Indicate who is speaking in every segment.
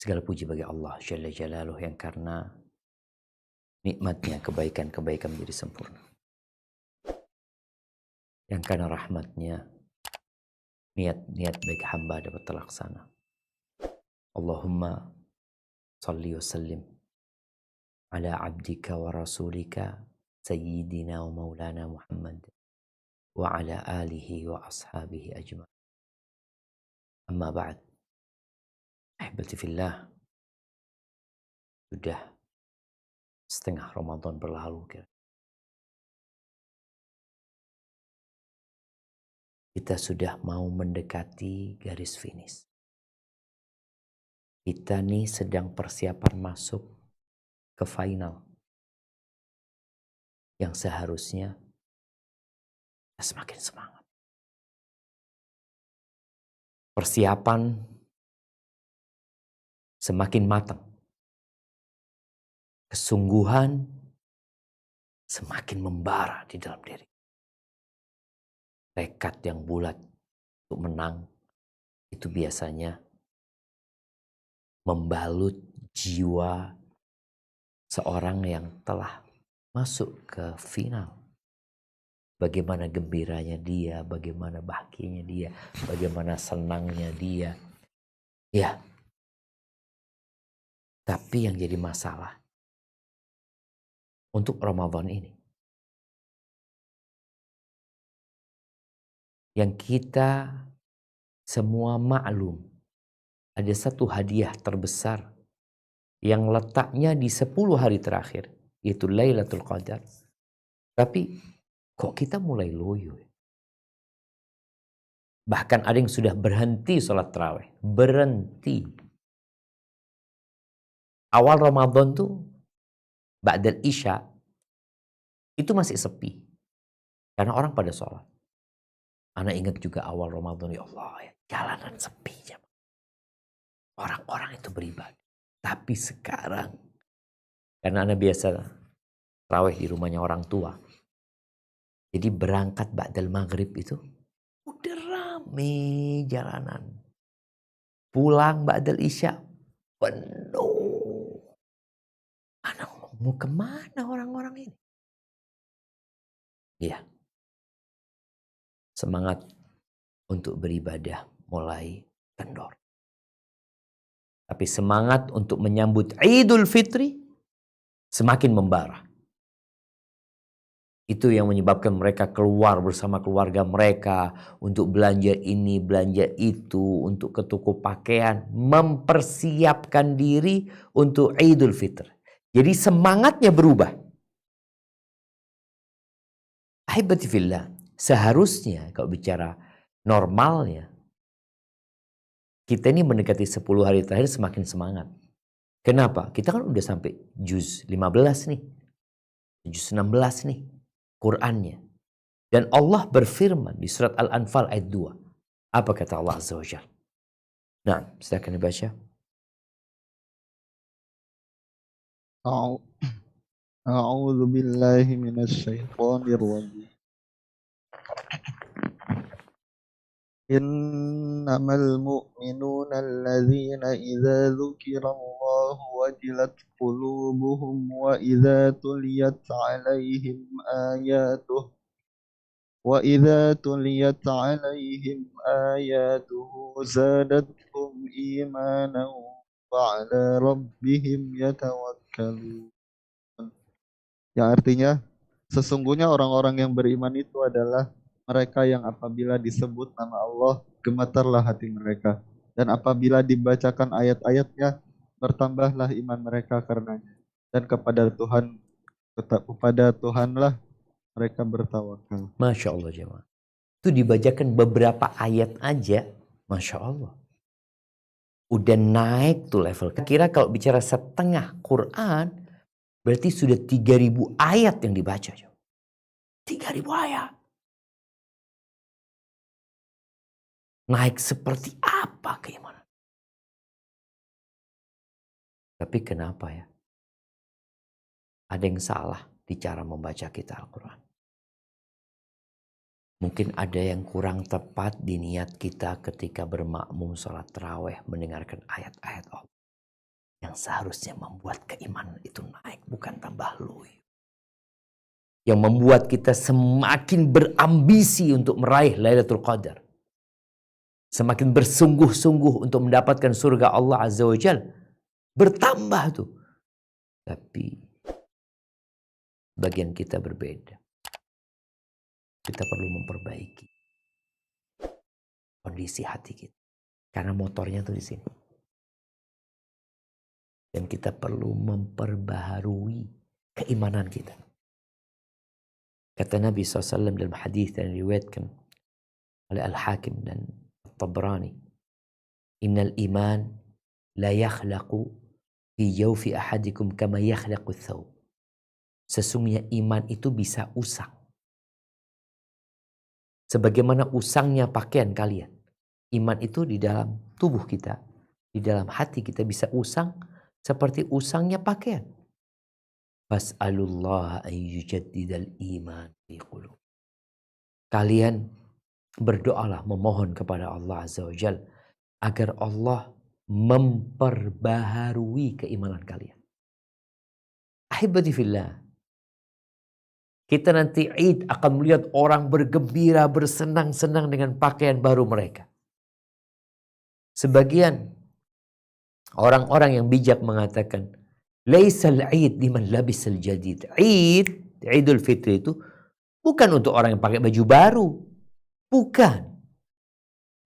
Speaker 1: Segala puji bagi Allah Jalla Jalaluh yang karena nikmatnya kebaikan-kebaikan menjadi sempurna. Yang karena rahmatnya niat-niat baik hamba dapat terlaksana. Allahumma salli wa sallim ala abdika wa rasulika sayyidina wa maulana Muhammad wa ala alihi wa ashabihi ajma'in. Amma ba'd. Ahibati fillah, sudah setengah Ramadan berlalu. Kita sudah mau mendekati garis finish. Kita nih sedang persiapan masuk ke final. Yang seharusnya kita semakin semangat. Persiapan semakin matang. Kesungguhan semakin membara di dalam diri. Tekad yang bulat untuk menang itu biasanya membalut jiwa seorang yang telah masuk ke final. Bagaimana gembiranya dia, bagaimana bahagianya dia, bagaimana senangnya dia. Ya. Tapi yang jadi masalah untuk Ramadan ini, yang kita semua maklum, ada satu hadiah terbesar yang letaknya di 10 hari terakhir, yaitu Lailatul Qadar. Tapi kok kita mulai loyo? Bahkan ada yang sudah berhenti sholat tarawih. Berhenti. Awal Ramadan tuh, Ba'dal Isya, itu masih sepi. Karena orang pada sholat. Ana ingat juga awal Ramadan, ya Allah, ya, jalanan sepi. Orang-orang itu beribadah. Tapi sekarang, karena Ana biasa tarawih di rumahnya orang tua. Jadi berangkat Ba'dal Maghrib itu, udah rame jalanan. Pulang Ba'dal Isya, penuh. Ana mau kemana orang-orang ini? Iya. Semangat untuk beribadah mulai kendor. Tapi semangat untuk menyambut Idul Fitri semakin membara. Itu yang menyebabkan mereka keluar bersama keluarga mereka untuk belanja ini, belanja itu, untuk ke toko pakaian, mempersiapkan diri untuk Idul Fitri. Jadi semangatnya berubah. Ahibati fillah, seharusnya kalau bicara normalnya, kita ini mendekati 10 hari terakhir semakin semangat. Kenapa? Kita kan udah sampai juz 15 nih. Juz 16 nih. Qur'annya. Dan Allah berfirman di surat Al-Anfal ayat 2. Apa kata Allah Azza wa Jalla? Nah, silakan dibaca.
Speaker 2: A'udzu billahi minasyaitonir rajim. Innamal mu'minuna alladzina idza dzukirallahu wajilat qulubuhum wa idza tuliyat 'alaihim ayatuhu zadatuhum imanan wa 'ala rabbihim yatawakkalun. Yang artinya sesungguhnya orang-orang yang beriman itu adalah mereka yang apabila disebut nama Allah, gemetarlah hati mereka. Dan apabila dibacakan ayat-ayatnya, bertambahlah iman mereka karenanya. Dan kepada Tuhanlah mereka bertawakal.
Speaker 1: Masya Allah jemaah. Itu dibacakan beberapa ayat aja. Masya Allah. Udah naik tuh level. Kira kalau bicara setengah Quran, berarti sudah 3.000 ayat yang dibaca. 3.000 ayat. Naik seperti apa keimanan? Tapi kenapa ya? Ada yang salah di cara membaca kita Al-Quran. Mungkin ada yang kurang tepat di niat kita ketika bermakmum sholat tarawih mendengarkan ayat-ayat Allah. yang seharusnya membuat keimanan itu naik, bukan tambah loyo. Yang membuat kita semakin berambisi untuk meraih Lailatul Qadar. Semakin bersungguh-sungguh untuk mendapatkan surga Allah Azza wa Jalla. Bertambah tuh. Tapi bagian kita berbeda. Kita perlu memperbaiki kondisi hati kita. Karena motornya tuh di sini. Dan kita perlu memperbaharui keimanan kita. Kata Nabi SAW dalam hadis yang diriwayatkan oleh Al-Hakim dan Tabrani, Innal iman la yakhlaqu fi jawfi ahadikum kama yakhlaqu thawb. Sesungguhnya iman itu bisa usang. Sebagaimana usangnya pakaian kalian. Iman itu di dalam tubuh kita, di dalam hati kita bisa usang seperti usangnya pakaian. Fas'alullah an yujaddidal iman fi qulub. Kalian berdoalah, memohon kepada Allah Azza wa Jalla agar Allah memperbaharui keimanan kalian. Ahibati fillah. Kita nanti Id akan melihat orang bergembira, bersenang-senang dengan pakaian baru mereka. Sebagian orang-orang yang bijak mengatakan, Laisal Id liman labisal jadid. Idul Fitri itu bukan untuk orang yang pakai baju baru. Bukan.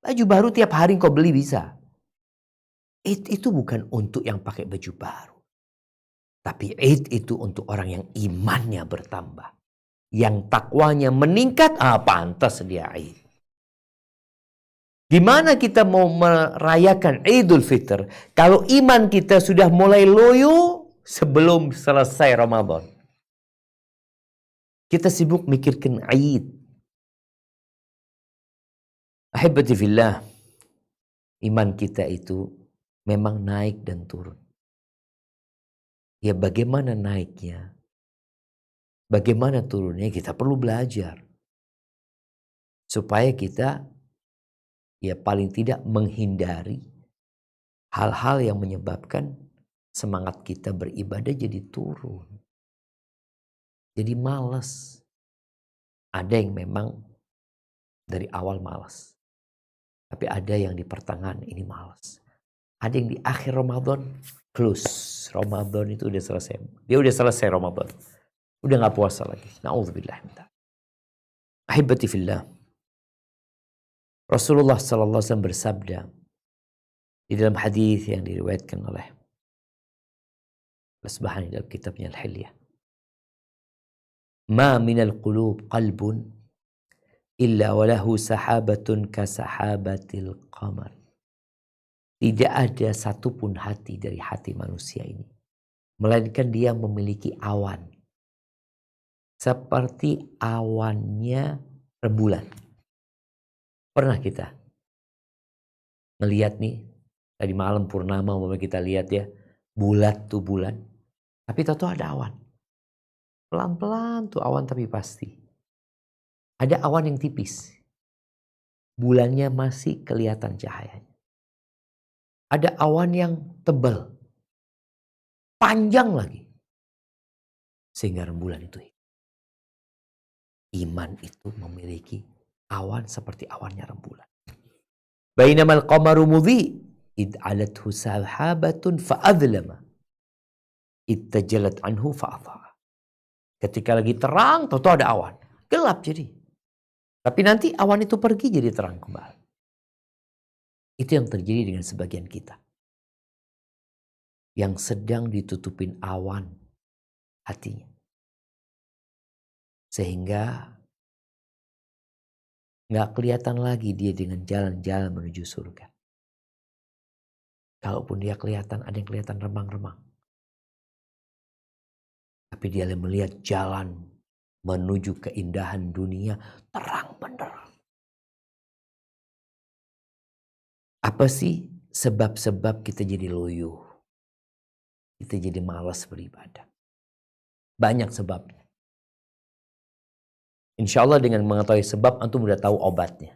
Speaker 1: Baju baru tiap hari kau beli bisa. Id itu bukan untuk yang pakai baju baru. Tapi Id itu untuk orang yang imannya bertambah. Yang takwanya meningkat, pantas dia Id. Gimana kita mau merayakan Idul Fitr kalau iman kita sudah mulai loyo sebelum selesai Ramadan? Kita sibuk mikirkan Id. Ahibati fillah, iman kita itu memang naik dan turun. Ya bagaimana naiknya? Bagaimana turunnya? Kita perlu belajar. Supaya kita ya paling tidak menghindari hal-hal yang menyebabkan semangat kita beribadah jadi turun. Jadi malas. Ada yang memang dari awal malas. Tapi ada yang di pertengahan ini malas. Ada yang di akhir Ramadan close. Ramadan itu udah selesai. Dia udah selesai Ramadan. Udah gak puasa lagi. Na'udzubillah. Ahibati fillah. Rasulullah SAW bersabda di dalam hadis yang diriwayatkan oleh Al-Asbahani dalam kitabnya Al-Hilyah. Ma minal qulub qalbun illa walahu sahabatun kasahabatil qamar. Tidak ada satupun hati dari hati manusia ini, melainkan dia memiliki awan seperti awannya rembulan. Pernah kita ngelihat nih tadi malam purnama, kita lihat ya bulat tuh bulan, tapi tahu ada awan. Pelan-pelan tuh awan tapi pasti. Ada awan yang tipis. Bulannya masih kelihatan cahayanya. Ada awan yang tebal. Panjang lagi. Sehingga rembulan itu hilang. Iman itu memiliki awan seperti awannya rembulan. Bainamal qamaru mudhi id alathu sahabatun fa'adlama id tajalat anhu fa'adha. Ketika lagi terang, tahu ada awan. Gelap jadi. Tapi nanti awan itu pergi jadi terang kembali. Itu yang terjadi dengan sebagian kita. Yang sedang ditutupin awan hatinya. Sehingga gak kelihatan lagi dia dengan jalan-jalan menuju surga. Kalaupun dia kelihatan, ada yang kelihatan remang-remang. Tapi dia melihat jalan menuju keindahan dunia terang benderang. Apa sih sebab-sebab kita jadi loyo? Kita jadi malas beribadah. Banyak sebabnya. Insya Allah dengan mengetahui sebab, antum udah tahu obatnya.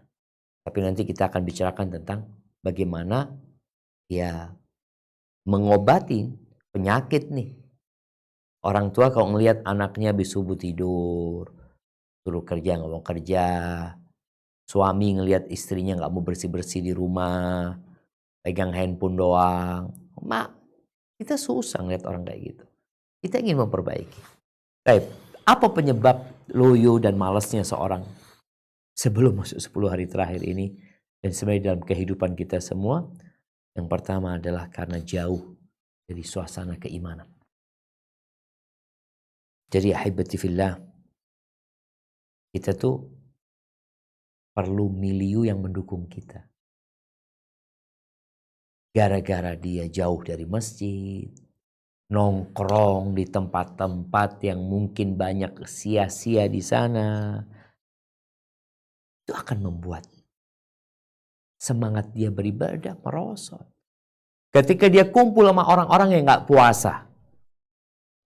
Speaker 1: Tapi nanti kita akan bicarakan tentang bagaimana ya mengobati penyakit nih. Orang tua kalau ngelihat anaknya habis subuh tidur, suruh kerja nggak mau kerja, suami ngelihat istrinya nggak mau bersih-bersih di rumah, pegang handphone doang, mak, kita susah ngeliat orang kayak gitu. Kita ingin memperbaiki. Baik, apa penyebab loyo dan malasnya seorang sebelum masuk 10 hari terakhir ini dan sebenarnya dalam kehidupan kita semua? Yang pertama adalah karena jauh dari suasana keimanan. Jadi ahibati fillah, kita tuh perlu milieu yang mendukung kita. Gara-gara dia jauh dari masjid, nongkrong di tempat-tempat yang mungkin banyak sia-sia di sana, itu akan membuat semangat dia beribadah merosot. Ketika dia kumpul sama orang-orang yang gak puasa,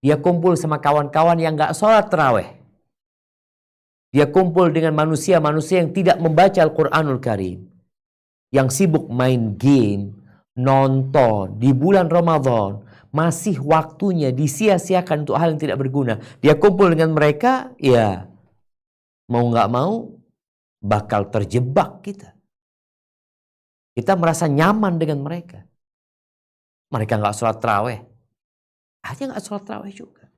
Speaker 1: dia kumpul sama kawan-kawan yang gak sholat tarawih, dia kumpul dengan manusia-manusia yang tidak membaca Al-Quranul Karim, yang sibuk main game, nonton di bulan Ramadan, masih waktunya disia-siakan untuk hal yang tidak berguna. Dia kumpul dengan mereka, ya mau gak mau bakal terjebak kita. Kita merasa nyaman dengan mereka. Mereka gak sholat tarawih, aja gak sholat tarawih juga.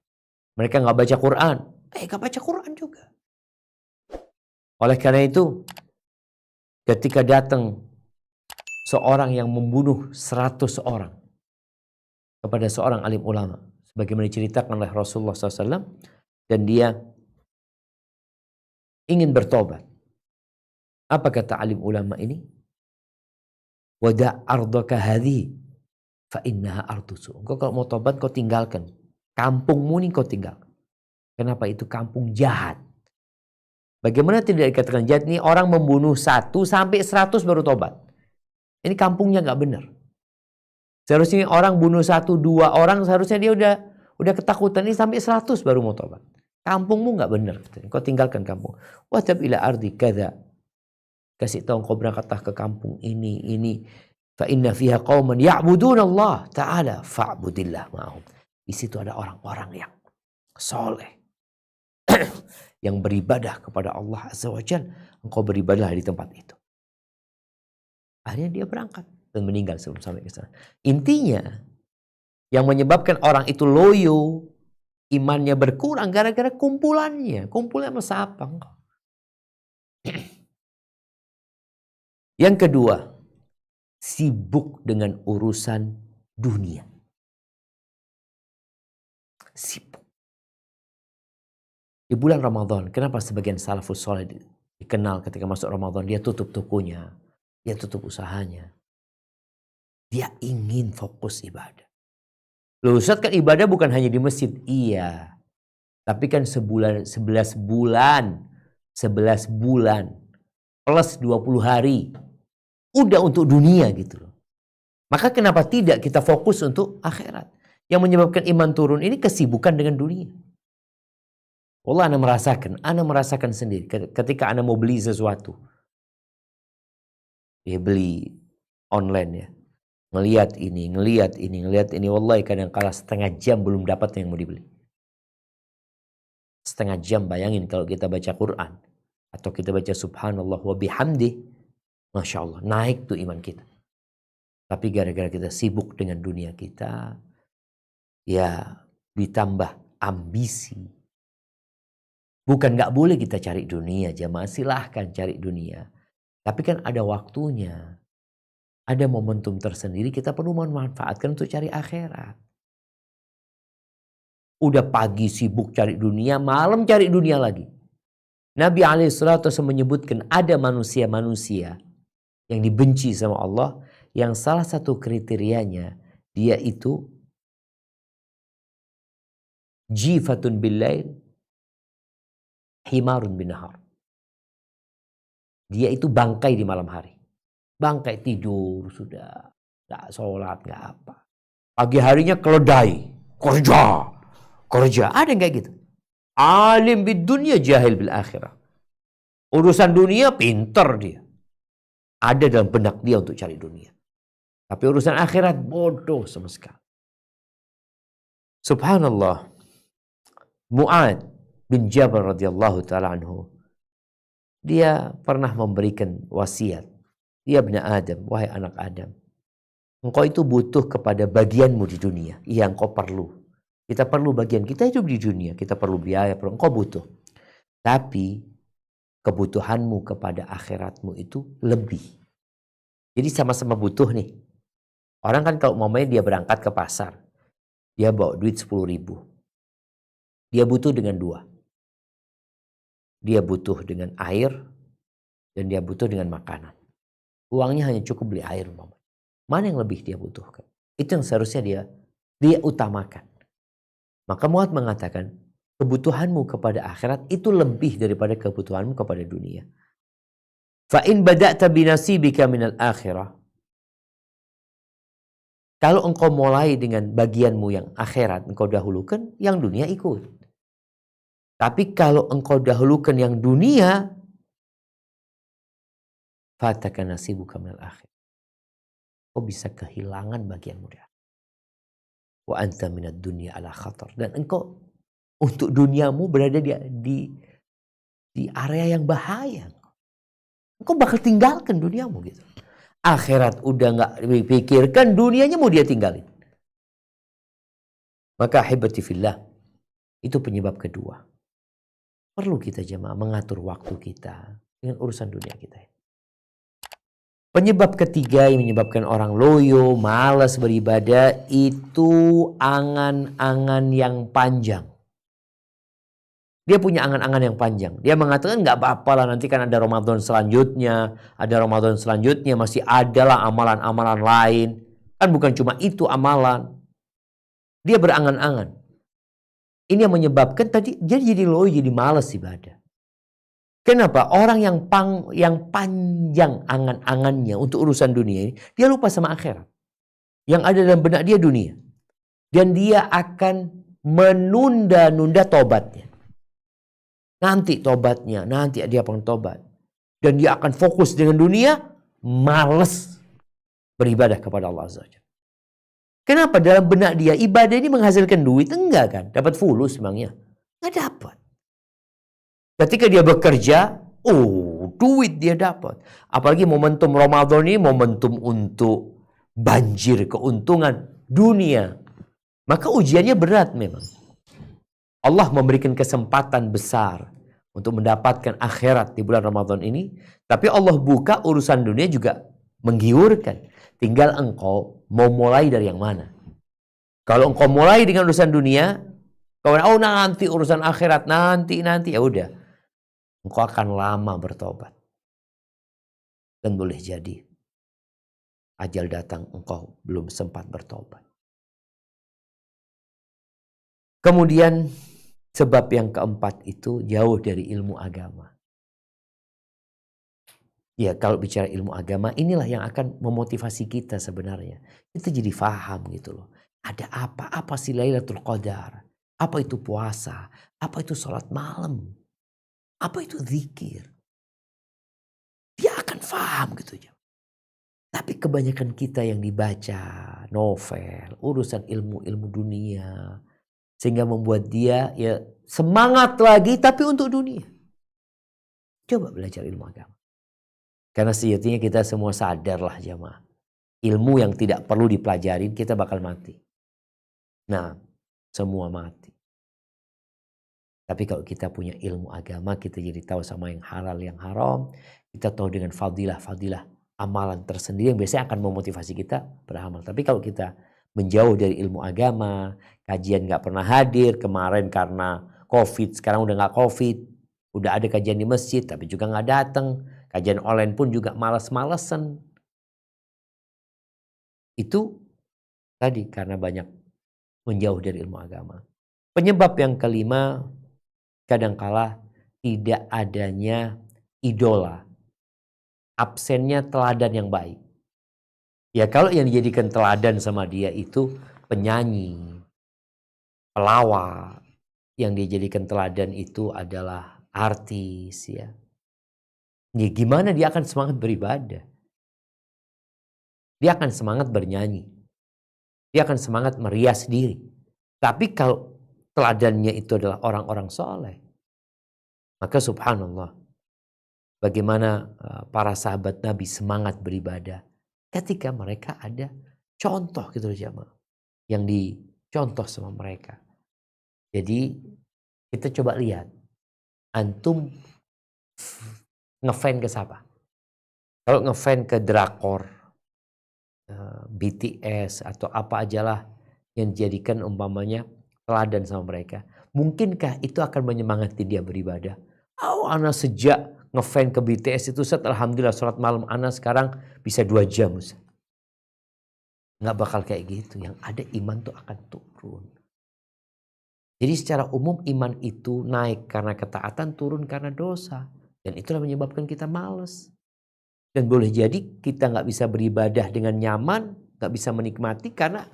Speaker 1: Mereka gak baca Quran, gak baca Quran juga. Oleh karena itu, ketika datang seorang yang membunuh 100 orang kepada seorang alim ulama, sebagaimana diceritakan oleh Rasulullah SAW, dan dia ingin bertobat. Apa kata alim ulama ini? Wada' ardaka hadhi fa innaha ardusu. Engkau kalau mau tobat kau tinggalkan. Kampungmu ini kau tinggalkan. Kenapa? Itu kampung jahat. Bagaimana tidak dikatakan jahat? Ini orang membunuh 1 sampai 100 baru tobat. Ini kampungnya gak benar. Seharusnya orang bunuh 1, 2 orang, seharusnya dia udah ketakutan. Ini sampai 100 baru mau tobat. Kampungmu gak benar. Kau tinggalkan kampung. Watab ila ardi kada. Kasih tahu kau berangkatlah ke kampung ini. Fa inna fiha qauman ya'budun Allah Ta'ala fa'budillah ma'hum. Di situ ada orang-orang yang soleh, yang beribadah kepada Allah Azza wa Jalla. Engkau beribadah di tempat itu. Akhirnya dia berangkat dan meninggal sebelum sampai ke sana. Intinya, yang menyebabkan orang itu loyo, imannya berkurang gara-gara kumpulannya. Kumpulnya sama siapa? Yang kedua, sibuk dengan urusan dunia. Sibuk. Di bulan Ramadan, kenapa sebagian salafus soleh dikenal ketika masuk Ramadan, dia tutup tokonya, dia tutup usahanya. Dia ingin fokus ibadah. Loh Ustaz, kan ibadah bukan hanya di masjid. Iya. Tapi kan 11 bulan plus 20 hari. Udah untuk dunia gitu loh. Maka kenapa tidak kita fokus untuk akhirat? Yang menyebabkan iman turun ini kesibukan dengan dunia. Wallah Anda merasakan sendiri ketika Anda mau beli sesuatu. Ya beli online ya. Ngelihat ini. Wallahi kadang kala setengah jam belum dapat yang mau dibeli. Setengah jam, bayangin kalau kita baca Quran. Atau kita baca subhanallah wa bihamdih. Masya Allah, naik tuh iman kita. Tapi gara-gara kita sibuk dengan dunia kita, ya ditambah ambisi. Bukan gak boleh kita cari dunia, jamaah silahkan cari dunia. Tapi kan ada waktunya. Ada momentum tersendiri kita perlu memanfaatkan untuk cari akhirat. Udah pagi sibuk cari dunia, malam cari dunia lagi. Nabi SAW menyebutkan ada manusia-manusia yang dibenci sama Allah, yang salah satu kriterianya dia itu jifatun billail, himarun binahar. Dia itu bangkai di malam hari. Bangkai tidur sudah, gak sholat, gak apa. Pagi harinya keledai, kerja. Ada yang kayak gitu. Alim bid dunya, jahil bil akhirah. Urusan dunia pinter dia. Ada dalam benak dia untuk cari dunia. Tapi urusan akhirat bodoh sama sekali. Subhanallah. Mu'ad bin Jabal radhiyallahu taala anhu, dia pernah memberikan wasiat. Ya ibna Adam, wahai anak Adam, engkau itu butuh kepada bagianmu di dunia. Iya, engkau perlu. Kita perlu bagian, kita hidup di dunia, kita perlu biaya, engkau butuh. Tapi kebutuhanmu kepada akhiratmu itu lebih. Jadi sama-sama butuh nih. Orang kan kalau mamanya dia berangkat ke pasar, dia bawa duit 10.000. Dia butuh dengan 2. Dia butuh dengan air dan dia butuh dengan makanan. Uangnya hanya cukup beli air. Mana yang lebih dia butuhkan? Itu yang seharusnya dia utamakan. Maka Mu'ad mengatakan, kebutuhanmu kepada akhirat itu lebih daripada kebutuhanmu kepada dunia. Fa in bada'ta binasibika minal akhirah. Kalau engkau mulai dengan bagianmu yang akhirat, engkau dahulukan, yang dunia ikut. Tapi kalau engkau dahulukan yang dunia, fataka nasibuka minal akhir. Kau bisa kehilangan bagianmu dia. Wa anta minad dunya ala khatar. Dan engkau untuk duniamu berada di area yang bahaya. Engkau bakal tinggalkan duniamu gitu. Akhirat udah gak dipikirkan, dunianya mau dia tinggalin. Maka ahibati fillah, itu penyebab kedua. Perlu kita jemaah mengatur waktu kita dengan urusan dunia kita. Penyebab ketiga yang menyebabkan orang loyo, malas beribadah, itu angan-angan yang panjang. Dia punya angan-angan yang panjang. Dia mengatakan gak apa-apa lah, nanti kan ada Ramadan selanjutnya. Ada Ramadan selanjutnya, masih adalah amalan-amalan lain. Kan bukan cuma itu amalan. Dia berangan-angan. Ini yang menyebabkan tadi dia jadi loyo, jadi malas ibadah. Kenapa? Orang yang panjang angan-angannya untuk urusan dunia ini, dia lupa sama akhirat. Yang ada dalam benak dia dunia. Dan dia akan menunda-nunda tobatnya. Nanti tobatnya, nanti dia akan tobat. Dan dia akan fokus dengan dunia, malas beribadah kepada Allah Azza wa Jalla. Kenapa? Dalam benak dia ibadah ini menghasilkan duit? Enggak kan? Dapat fulus memangnya? Enggak dapat. Ketika dia bekerja, duit dia dapat. Apalagi momentum Ramadan ini momentum untuk banjir keuntungan dunia. Maka ujiannya berat memang. Allah memberikan kesempatan besar untuk mendapatkan akhirat di bulan Ramadan ini. Tapi Allah buka urusan dunia juga menggiurkan. Tinggal engkau mau mulai dari yang mana. Kalau engkau mulai dengan urusan dunia, kau nanti urusan akhirat, nanti, ya udah. Engkau akan lama bertobat. Dan boleh jadi ajal datang engkau belum sempat bertobat. Kemudian sebab yang keempat itu jauh dari ilmu agama. Ya, kalau bicara ilmu agama, inilah yang akan memotivasi kita sebenarnya. Kita jadi paham gitu loh. Ada apa sih Lailatul Qadar? Apa itu puasa? Apa itu sholat malam? Apa itu zikir? Dia akan paham gitu aja. Tapi kebanyakan kita yang dibaca novel, urusan ilmu-ilmu dunia, sehingga membuat dia ya semangat lagi tapi untuk dunia. Coba belajar ilmu agama. Karena sejatinya kita semua sadarlah jamaah. Ilmu yang tidak perlu dipelajarin kita bakal mati. Nah, semua mati. Tapi kalau kita punya ilmu agama, kita jadi tahu sama yang halal, yang haram. Kita tahu dengan fadilah amalan tersendiri yang biasanya akan memotivasi kita beramal. Tapi kalau kita menjauh dari ilmu agama, kajian gak pernah hadir, kemarin karena COVID, sekarang udah gak COVID. Udah ada kajian di masjid, tapi juga gak datang. Kajian online pun juga malas-malesan. Itu tadi karena banyak menjauh dari ilmu agama. Penyebab yang kelima, kadangkala tidak adanya idola. Absennya teladan yang baik. Ya kalau yang dijadikan teladan sama dia itu penyanyi, pelawak. Yang dijadikan teladan itu adalah artis ya. Ya gimana dia akan semangat beribadah? Dia akan semangat bernyanyi. Dia akan semangat merias diri. Tapi kalau teladannya itu adalah orang-orang soleh, maka subhanallah, bagaimana para sahabat Nabi semangat beribadah ketika mereka ada contoh gitu loh jamaah, yang dicontoh sama mereka. Jadi kita coba lihat, antum ngefan ke siapa? Kalau ngefan ke drakor, BTS atau apa ajalah yang dijadikan umpamanya teladan sama mereka, mungkinkah itu akan menyemangati dia beribadah? Ana sejak ngefan ke BTS itu, Ustaz, alhamdulillah sholat malam ana sekarang bisa 2 jam, Ustaz. Nggak bakal kayak gitu. Yang ada iman tuh akan turun. Jadi secara umum iman itu naik karena ketaatan, turun karena dosa. Dan itulah menyebabkan kita malas. Dan boleh jadi kita nggak bisa beribadah dengan nyaman, nggak bisa menikmati karena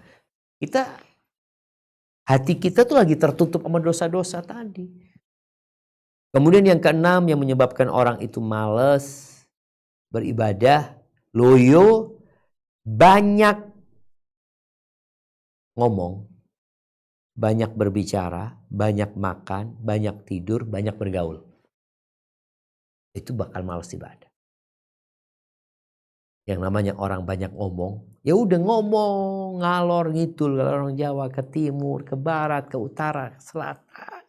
Speaker 1: hati kita tuh lagi tertutup sama dosa-dosa tadi. Kemudian yang keenam yang menyebabkan orang itu malas beribadah, loyo, banyak ngomong, banyak berbicara, banyak makan, banyak tidur, banyak bergaul. Itu bakal malas ibadah. Yang namanya orang banyak ngomong, ya udah ngomong ngalor ngidul, kalau orang Jawa, ke timur, ke barat, ke utara, ke selatan.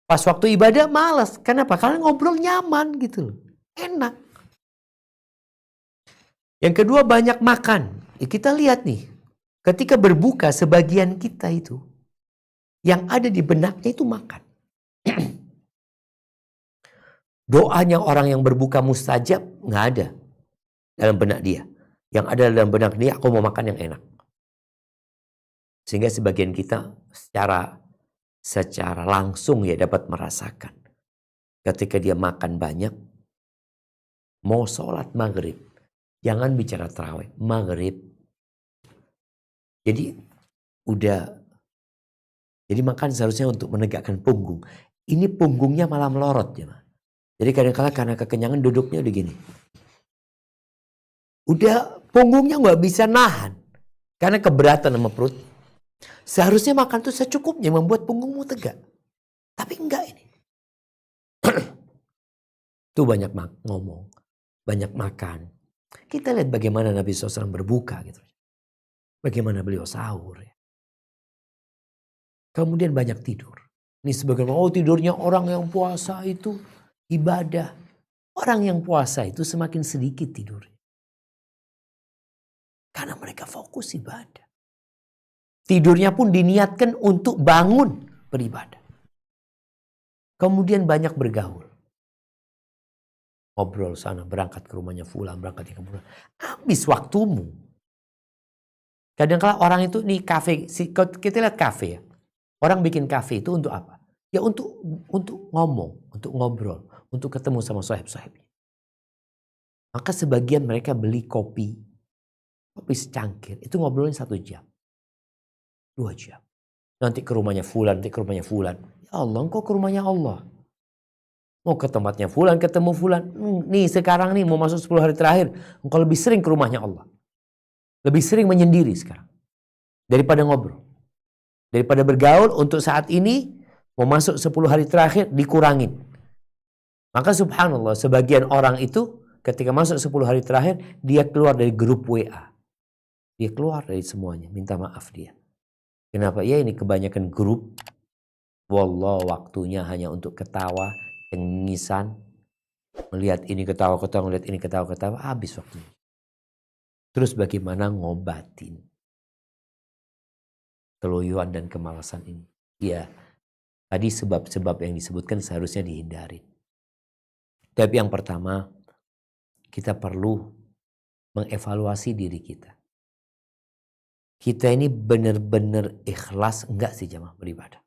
Speaker 1: Pas waktu ibadah malas. Kenapa? Karena ngobrol nyaman gitu loh. Enak. Yang kedua banyak makan. Ya kita lihat nih, ketika berbuka sebagian kita itu yang ada di benaknya itu makan. Doanya orang yang berbuka mustajab nggak ada dalam benak dia. Yang ada dalam benak dia, aku mau makan yang enak. Sehingga sebagian kita secara langsung ya dapat merasakan. Ketika dia makan banyak, mau sholat maghrib, jangan bicara tarawih, maghrib. Jadi makan seharusnya untuk menegakkan punggung. Ini punggungnya malah melorot ya. Jadi kadang-kadang karena kekenyangan duduknya udah gini. Udah punggungnya nggak bisa nahan karena keberatan sama perut. Seharusnya makan tuh secukupnya membuat punggungmu tegak. Tapi enggak ini. Tuh banyak ngomong, banyak makan. Kita lihat bagaimana Nabi SAW berbuka gitu. Bagaimana beliau sahur ya. Kemudian banyak tidur. Ini sebagaimana tidurnya orang yang puasa itu ibadah. Orang yang puasa itu semakin sedikit tidurnya. Karena mereka fokus ibadah. Tidurnya pun diniatkan untuk bangun beribadah. Kemudian banyak bergaul. Ngobrol sana, berangkat ke rumahnya fulan, berangkat ke rumahnya. Habis waktumu. Kadang-kadang orang itu nih kafe, kita lihat kafe ya. Orang bikin kafe itu untuk apa? Ya untuk ngomong, untuk ngobrol, untuk ketemu sama sahib-sahibnya. Maka sebagian mereka beli kopi secangkir, itu ngobrolin 1 jam, 2 jam. Nanti ke rumahnya fulan, nanti ke rumahnya fulan. Ya Allah, engkau ke rumahnya Allah. Mau ke tempatnya fulan, ketemu fulan. Nih sekarang nih mau masuk 10 hari terakhir, engkau lebih sering ke rumahnya Allah. Lebih sering menyendiri sekarang. Daripada ngobrol. Daripada bergaul untuk saat ini, mau masuk 10 hari terakhir dikurangin. Maka subhanallah, sebagian orang itu ketika masuk 10 hari terakhir, dia keluar dari grup WA. Dia keluar dari semuanya, minta maaf dia. Kenapa? Ya ini kebanyakan grup. Wallah waktunya hanya untuk ketawa, cengisan. Melihat ini ketawa-ketawa, melihat ini ketawa-ketawa, habis waktunya. Terus bagaimana ngobatin keloyohan dan kemalasan ini? Ya, tadi sebab-sebab yang disebutkan seharusnya dihindari. Tapi yang pertama, kita perlu mengevaluasi diri kita. Kita ini benar-benar ikhlas enggak sih jamaah beribadah?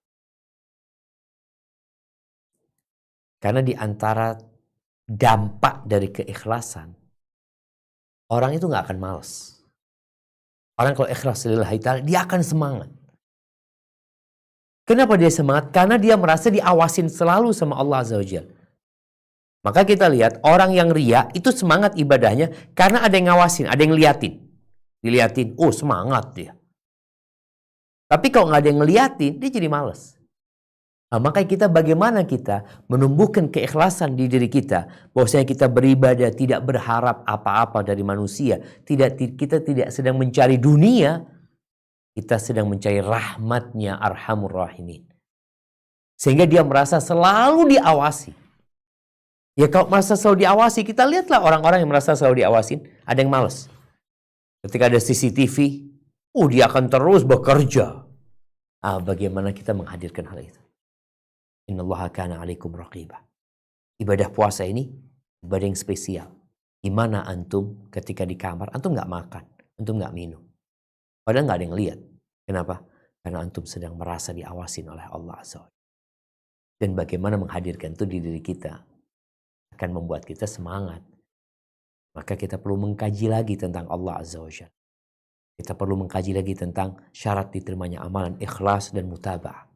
Speaker 1: Karena di antara dampak dari keikhlasan, orang itu enggak akan malas. Orang kalau ikhlas lillahi ta'ala, dia akan semangat. Kenapa dia semangat? Karena dia merasa diawasin selalu sama Allah Azza wa Jalla. Maka kita lihat orang yang ria itu semangat ibadahnya karena ada yang ngawasin, ada yang liatin. Diliatin, oh semangat dia. Tapi kalau nggak ada yang ngeliatin, dia jadi males. Nah, makanya kita bagaimana kita menumbuhkan keikhlasan di diri kita. Bahwasanya kita beribadah tidak berharap apa-apa dari manusia. Kita tidak sedang mencari dunia. Kita sedang mencari rahmatnya Arhamur Rahimin. Sehingga dia merasa selalu diawasi. Ya kalau merasa selalu diawasi, kita lihatlah orang-orang yang merasa selalu diawasin. Ada yang males. Ketika ada CCTV, dia akan terus bekerja. Bagaimana kita menghadirkan hal itu? Innallaha kana 'alaikum raqibah. Ibadah puasa ini ibadah yang spesial. Gimana antum ketika di kamar, antum nggak makan, antum nggak minum. Padahal nggak ada yang lihat. Kenapa? Karena antum sedang merasa diawasin oleh Allah Azza wa Jalla. Dan bagaimana menghadirkan itu di diri kita akan membuat kita semangat. Maka kita perlu mengkaji lagi tentang Allah Azza wa Jalla. Kita perlu mengkaji lagi tentang syarat diterimanya amalan, ikhlas dan mutaba'ah.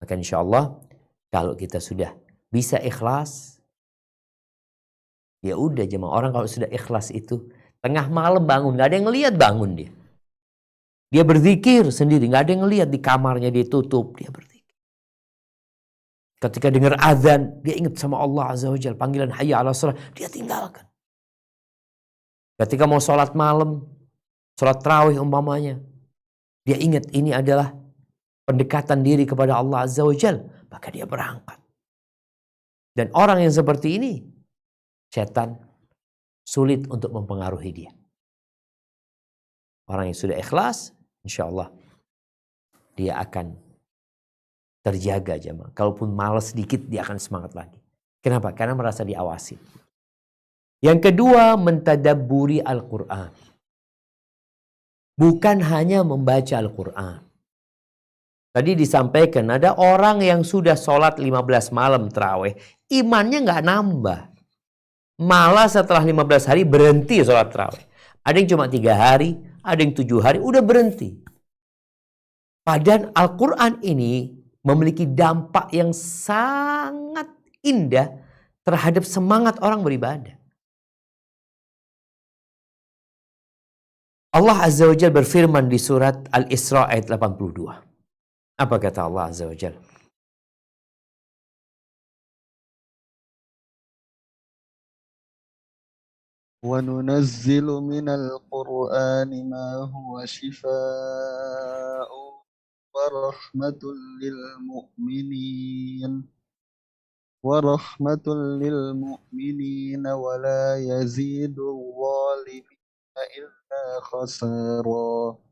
Speaker 1: Maka insya Allah kalau kita sudah bisa ikhlas, ya udah jemaah. Orang kalau sudah ikhlas itu tengah malam bangun, nggak ada yang ngelihat bangun dia. Dia berzikir sendiri, nggak ada yang ngelihat, di kamarnya dia tutup, dia berzikir. Ketika dengar azan, dia ingat sama Allah Azza wa Jalla, panggilan hayya 'alas shalah, dia tinggalkan. Ketika mau sholat malam, sholat tarawih umpamanya, dia ingat ini adalah pendekatan diri kepada Allah Azza wa Jalla, maka dia berangkat. Dan orang yang seperti ini, setan sulit untuk mempengaruhi dia. Orang yang sudah ikhlas, insya Allah dia akan terjaga jemaah. Kalaupun malas sedikit, dia akan semangat lagi. Kenapa? Karena merasa diawasi. Yang kedua, mentadabburi Al-Quran. Bukan hanya membaca Al-Quran. Tadi disampaikan ada orang yang sudah sholat 15 malam tarawih, imannya nggak nambah. Malah setelah 15 hari berhenti sholat tarawih. Ada yang cuma 3 hari, ada yang 7 hari, udah berhenti. Padahal Al-Quran ini memiliki dampak yang sangat indah terhadap semangat orang beribadah. Allah Azza wa Jalla berfirman di surat Al-Isra ayat 82. Apa kata Allah Azza wa Jalla?
Speaker 2: وَنُنَزِّلُ مِنَ الْقُرْآنِ مَا هُوَ شِفَاءٌ وَرَحْمَةٌ لِلْمُؤْمِنِينَ وَلَا يَزِيدُ الظَّالِمِينَ إِلَّا خَسَارًا.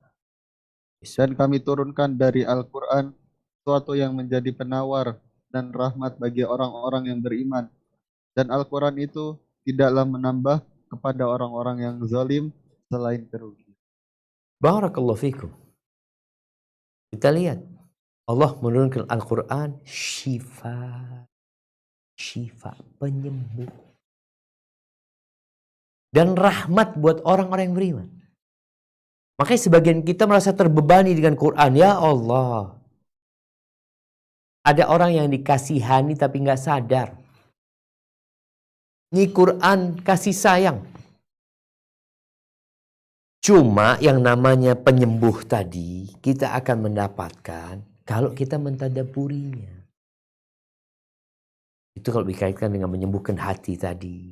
Speaker 2: Dan kami turunkan dari Al-Quran sesuatu yang menjadi penawar dan rahmat bagi orang-orang yang beriman. Dan Al-Quran itu tidaklah menambah kepada orang-orang yang zalim selain kerugian.
Speaker 1: Barakallahu fikum. Kita lihat Allah menurunkan Al-Quran syifa, penyembuh dan rahmat buat orang-orang yang beriman. Makanya sebagian kita merasa terbebani dengan Quran. Ya Allah, ada orang yang dikasihani tapi nggak sadar. Ini Quran kasih sayang. Cuma yang namanya penyembuh tadi kita akan mendapatkan kalau kita mentadabburinya. Itu kalau dikaitkan dengan menyembuhkan hati tadi.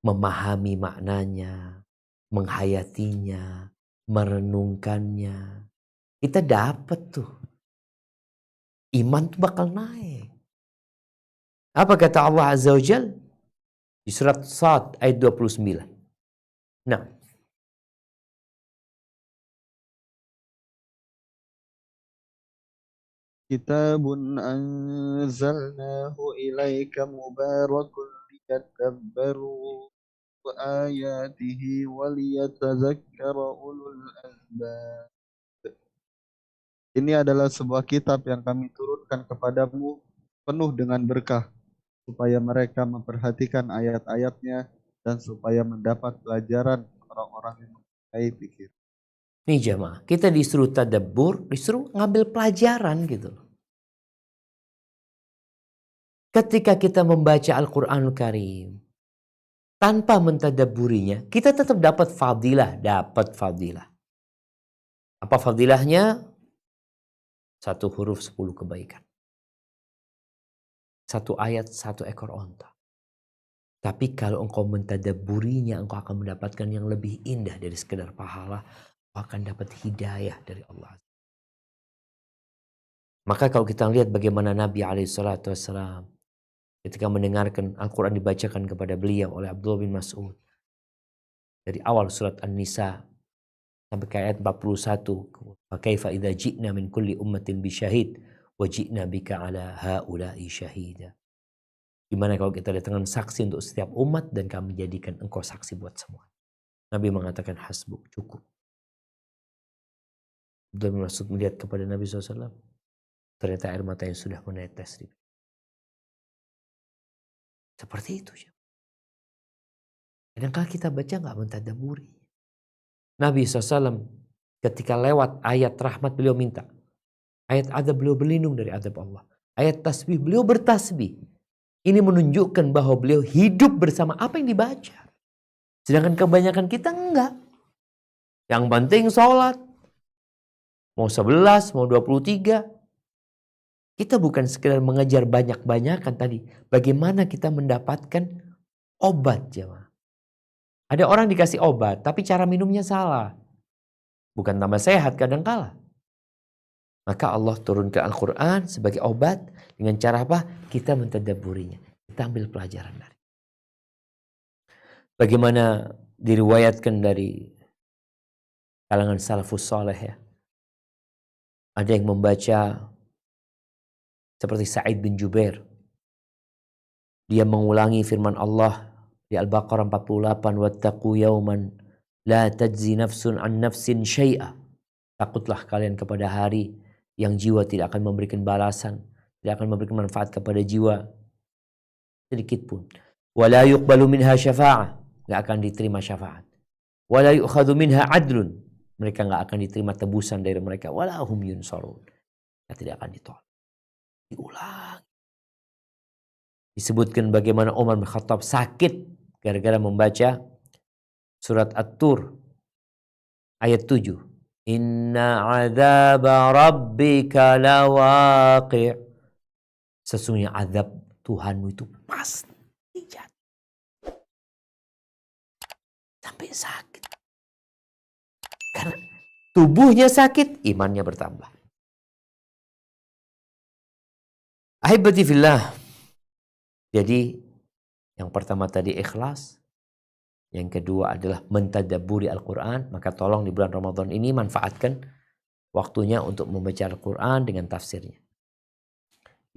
Speaker 1: Memahami maknanya, menghayatinya, merenungkannya. Kita dapat tuh. Iman tuh bakal naik. Apa kata Allah Azza wa Jalla? Di surat Sad ayat 29. Nah,
Speaker 2: Kitabun anzalnahu ilaika mubarakun liyadabbaru ayatihi waliyatadzakkara ulul albab. Ini adalah sebuah kitab yang kami turunkan kepadamu penuh dengan berkah, supaya mereka memperhatikan ayat-ayatnya dan supaya mendapat pelajaran orang-orang yang mempunyai pikir.
Speaker 1: nih jamaah, kita disuruh tadabbur, disuruh ngambil pelajaran gitu. ketika kita membaca Al-Quranul Karim tanpa mentadabburinya, kita tetap dapat fadilah. Apa fadilahnya? 1 huruf 10 kebaikan. 1 ayat 1 ekor onta. Tapi kalau engkau mentadabburinya, engkau akan mendapatkan yang lebih indah dari sekedar pahala. Engkau akan dapat hidayah dari Allah. Maka kalau kita lihat bagaimana Nabi SAW ketika mendengarkan Al-Quran dibacakan kepada beliau oleh Abdullah bin Mas'ud. Dari awal surat An-Nisa sampai ke ayat 41. Fa kaifa idza ji'na min kulli ummatin bisyahid wa ji'na bika ala haula'i syahida. Gimana kalau kita datangkan saksi untuk setiap umat dan kami jadikan engkau saksi buat semua. Nabi mengatakan hasbuk, cukup. Abdullah bin Mas'ud melihat kepada Nabi SAW. Ternyata air matanya sudah menetes. Seperti itu. Kadang-kadang kita baca gak mentadabburi. Nabi SAW ketika lewat ayat rahmat beliau minta. Ayat adab beliau berlindung dari adab Allah. Ayat tasbih beliau bertasbih. Ini menunjukkan bahwa beliau hidup bersama apa yang dibaca. Sedangkan kebanyakan kita enggak. Yang penting sholat. Mau 11, mau 23. Kita bukan sekedar mengejar banyak-banyakan tadi. Bagaimana kita mendapatkan obat, jemaah. Ada orang dikasih obat, tapi cara minumnya salah. Bukan tambah sehat kadang-kala. Maka Allah turunkan Al-Quran sebagai obat. Dengan cara apa? Kita mentadabburinya. Kita ambil pelajaran dari. Bagaimana diriwayatkan dari kalangan salafus saleh ya. Ada yang membaca seperti Sa'id bin Jubair. Dia mengulangi firman Allah di Al-Baqarah 48. Wattaqu yawman la tajzi nafsun an nafsin syai'a. Takutlah kalian kepada hari yang jiwa tidak akan memberikan balasan, tidak akan memberikan manfaat kepada jiwa sedikit pun. Wa la yuqbalu minha syafa'ah. Enggak akan diterima syafaat. Wa la yu'khadhu minha adlun. Mereka enggak akan diterima tebusan dari mereka. Wa la hum yunsarun. Mereka tidak akan ditolak. Diulang. Disebutkan bagaimana Umar bin Khattab sakit gara-gara membaca surat At-Tur ayat 7. Inna azaba rabbika lawaqi'. Sesungguhnya azab Tuhanmu itu pasti jatuh. Sampai sakit. Karena tubuhnya sakit, imannya bertambah. Ahibati fillah. Jadi yang pertama tadi ikhlas. Yang kedua adalah mentadabburi Al-Quran. Maka tolong di bulan Ramadan ini manfaatkan waktunya untuk membaca Al-Quran dengan tafsirnya.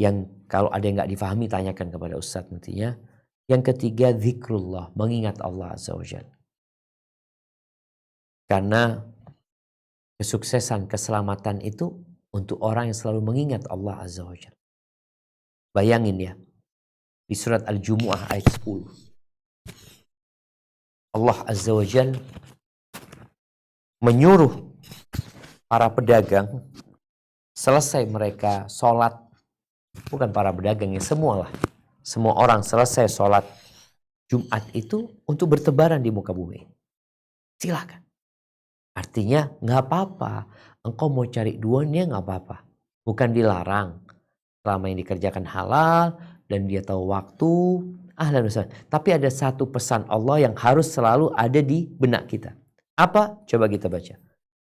Speaker 1: Yang kalau ada yang gak difahami tanyakan kepada Ustadz nantinya. Yang ketiga zikrullah. Mengingat Allah Azza wa Jalla. Karena kesuksesan, keselamatan itu untuk orang yang selalu mengingat Allah Azza wa Jalla. Bayangin ya, di surat Al-Jumu'ah ayat 10. Allah Azza wa Jalla menyuruh para pedagang selesai mereka sholat. Bukan para pedagang ya, semualah. Semua orang selesai sholat Jumat itu untuk bertebaran di muka bumi. Silakan. Artinya gak apa-apa. Engkau mau cari duanya gak apa-apa. Bukan dilarang. Selama yang dikerjakan halal dan dia tahu waktu, ahlan wa sahlan. Tapi ada satu pesan Allah yang harus selalu ada di benak kita. Apa? Coba kita baca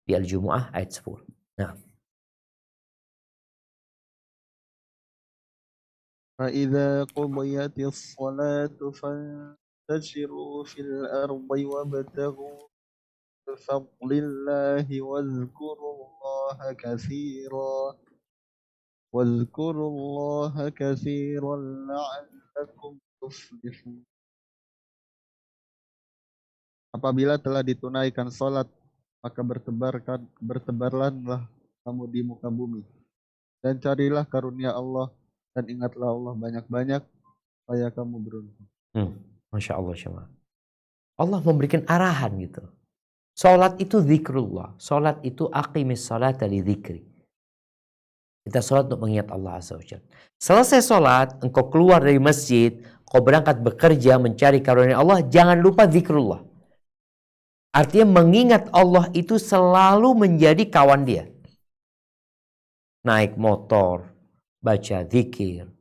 Speaker 1: di Al-Jumu'ah ayat 10. Nah.
Speaker 2: فَإِذَا قُضِيَتِ الصَّلَاةُ فَانتَشِرُوا فِي الْأَرْضِ وَابْتَغُوا مِنْ فَضْلِ اللَّهِ واذكروا الله كثيرا لعلكم تفلحون. Apabila telah ditunaikan salat, maka bertebarlah kamu di muka bumi dan carilah karunia Allah dan ingatlah Allah banyak-banyak supaya kamu beruntung.
Speaker 1: Masya Allah, syama. Allah memberikan arahan gitu. Salat itu zikrullah. Salat itu aqimis salata li dzikri. Kita sholat untuk mengingat Allah Azza wa Jalla. Selesai sholat, engkau keluar dari masjid, kau berangkat bekerja mencari karunia Allah, jangan lupa zikrullah. Artinya mengingat Allah itu selalu menjadi kawan dia. Naik motor, baca zikir.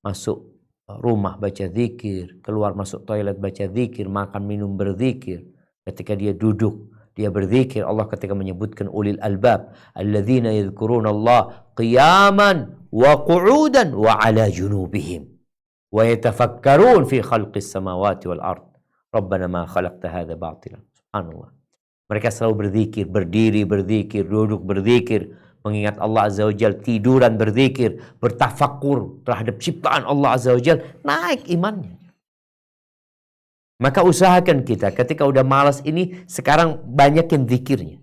Speaker 1: Masuk rumah baca zikir. Keluar masuk toilet baca zikir. Makan minum berzikir. Ketika dia duduk, dia berzikir. Allah ketika menyebutkan ulil albab. Alladzina yadhkuruna Allah qiyaman wa qu'udan wa ala junubihim. Wa yatafakkarun fi khalqis samawati wal ard. Rabbana ma khalaqta hadha batilan. Subhanallah. Mereka selalu berzikir, berdiri berzikir, duduk berzikir, mengingat Allah Azza wa Jalla, tiduran berzikir, bertafakur terhadap ciptaan Allah Azza wa Jalla, naik imannya. Maka usahakan kita ketika udah malas ini, sekarang banyakin zikirnya.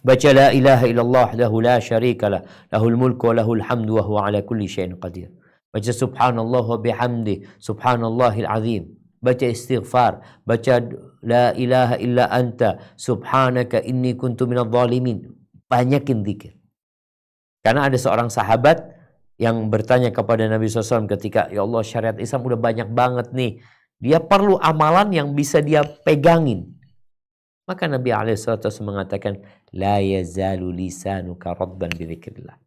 Speaker 1: Baca la ilaha illallah lahu la syarika lah, lahul mulku wa lahul hamdu wa huwa ala kulli syai'in qadir. Baca subhanallah wa bihamdi, subhanallahil azim. Baca istighfar, baca la ilaha illa anta, subhanaka inni kuntu minadh dhalimin. Banyakin zikir. Karena ada seorang sahabat yang bertanya kepada Nabi SAW ketika, ya Allah syariat Islam udah banyak banget nih. Dia perlu amalan yang bisa dia pegangin. Maka Nabi SAW mengatakan, la yazalu lisanuka radban bidzikrillah.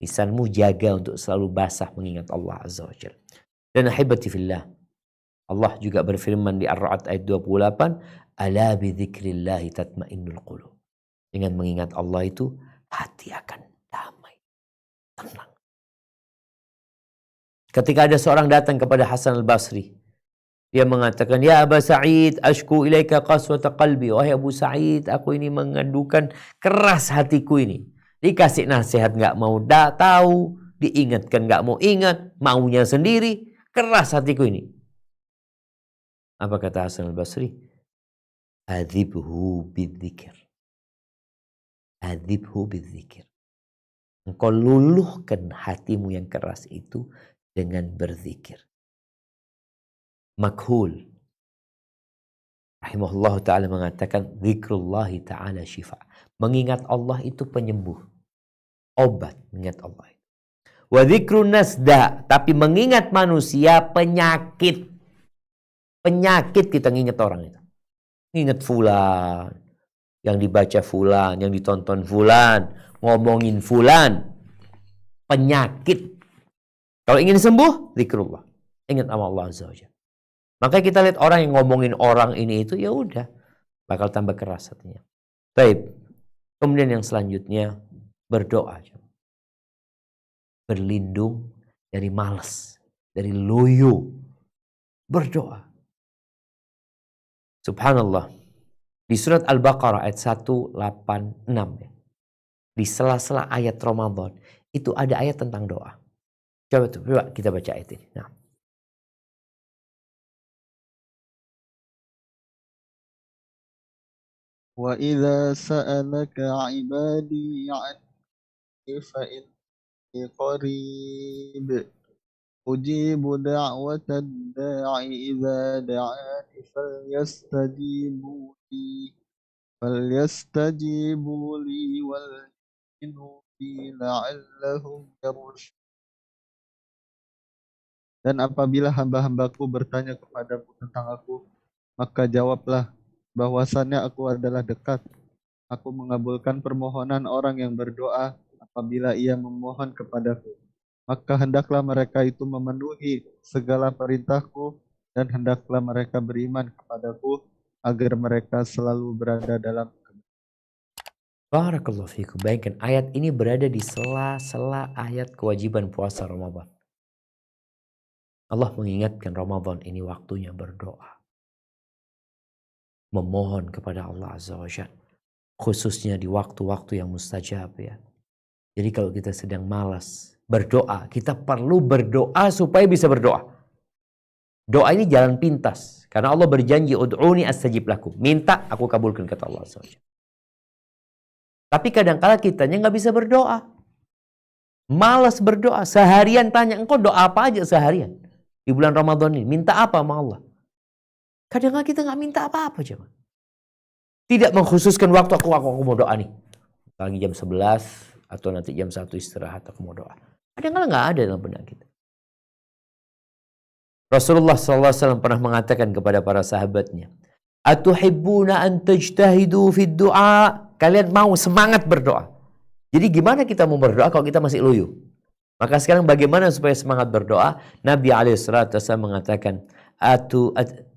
Speaker 1: Lisanmu jaga untuk selalu basah mengingat Allah Azza wa Jalla. Dan ahibati fillah, Allah juga berfirman di Ar-Ra'd ayat 28, ala bidzikrillahi tatmainnul qulub. Dengan mengingat Allah itu, hati akan damai, tenang. Ketika ada seorang datang kepada Hasan al-Basri, dia mengatakan, ya Aba Sa'id, ashku ilaika qaswata qalbi. Wahai Abu Sa'id, aku ini mengadukan keras hatiku ini. Dikasih nasihat nggak mau tahu, diingatkan nggak mau ingat, maunya sendiri, keras hatiku ini. Apa kata Hasan al-Basri? Adzibhu bidzikir. Adzibhu bidzikir. Engkau luluhkan hatimu yang keras itu dengan berzikir. Makhul rahimahullah ta'ala mengatakan, zikrullahi ta'ala syifa. Mengingat Allah itu penyembuh. Obat mengingat Allah. Wa zikrun nasda. Tapi mengingat manusia penyakit. Penyakit kita nginget orang itu. Nginget fulan. Yang dibaca fulan. Yang ditonton fulan. Ngomongin fulan. Penyakit. Kalau ingin sembuh, zikrullah. Ingat sama Allah Azza wa Jalla. Makanya kita lihat orang yang ngomongin orang ini itu, ya udah. Bakal tambah keras hatinya. Baik. Kemudian yang selanjutnya, berdoa. Berlindung dari malas. Dari loyo. Berdoa. Subhanallah. Di surat Al-Baqarah ayat 186 ya. Di sela-sela ayat Ramadan itu ada ayat tentang doa. Coba kita baca ayat ini. Nah.
Speaker 2: Wa idza sa'alaka 'ibadi 'anni fa inni qarib ujibu da'watad da'i idza da'ani falyastajibu li wal yu'minu bi la'allahum yarshudun. Dan apabila hamba-hambaku bertanya kepadamu tentang aku, maka jawablah bahwasannya aku adalah dekat. Aku mengabulkan permohonan orang yang berdoa apabila ia memohon kepadaku. Maka hendaklah mereka itu memenuhi segala perintahku dan hendaklah mereka beriman kepadaku agar mereka selalu berada dalam kebaikan.
Speaker 1: Barakallahu fiikum. Bayangkan ayat ini berada di sela-sela ayat kewajiban puasa Ramadan. Allah mengingatkan Ramadan ini waktunya berdoa. Memohon kepada Allah Azza wa Jalla. Khususnya di waktu-waktu yang mustajab ya. Jadi kalau kita sedang malas berdoa, kita perlu berdoa supaya bisa berdoa. Doa ini jalan pintas. Karena Allah berjanji, ud'uni astajib lakum. Minta, aku kabulkan, kata Allah Azza wa Jalla. Tapi kadang-kala kitanya nggak bisa berdoa. Malas berdoa. Seharian tanya, engkau doa apa aja seharian? Di bulan Ramadan ini, minta apa sama Allah? Kadang-kadang kita nggak minta apa-apa, coba. Tidak mengkhususkan waktu aku mau doa nih. Lagi jam 11, atau nanti jam 1 istirahat aku mau doa. Kadang-kadang nggak ada dalam benak kita. Rasulullah SAW pernah mengatakan kepada para sahabatnya, "Atuhibbuna an tajtahidu fid du'a?" Kalian mau semangat berdoa. Jadi gimana kita mau berdoa kalau kita masih loyo? Maka sekarang bagaimana supaya semangat berdoa? Nabi SAW mengatakan,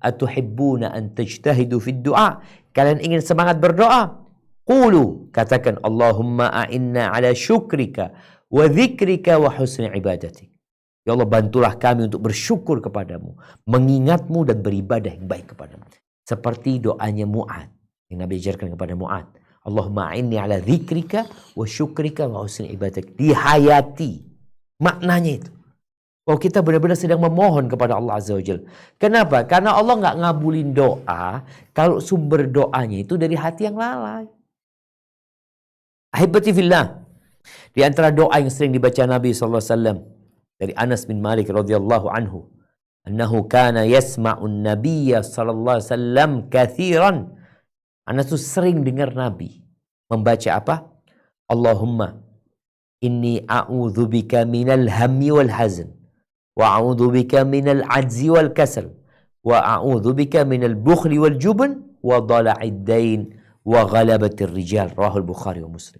Speaker 1: "Atuhibbuna an tajtahidu fid du'a?" Kalian ingin semangat berdoa? Qulu, katakan, Allahumma a'inna ala syukrika wa dzikrika wa husni ibadatik. Ya Allah, bantulah kami untuk bersyukur kepadamu, mengingatmu dan beribadah yang baik kepadamu. Seperti doanya Mu'ad yang Nabi ajarkan kepada Mu'ad. Allahumma a'inni ala dzikrika wa syukrika wa husni ibadatik. Dihayati maknanya itu. Kalau kita benar-benar sedang memohon kepada Allah Azza wa Jalla. Kenapa? Karena Allah nggak ngabulin doa kalau sumber doanya itu dari hati yang lalai. Ahibati fillah. Di antara doa yang sering dibaca Nabi SAW dari Anas bin Malik radhiyallahu anhu, annahu kana yasma'un nabiyya sallallahu alaihi wasallam kathiran. Anas tuh sering dengar Nabi membaca apa? Allahumma inni a'udzubika minal hammi wal hazn wa a'udzubika minal ajzi wal kasal wa a'udzubika minal bukhli wal jubn wa dhala'id dain wa ghalabatir rijal. Rahul Bukhari wa Muslim.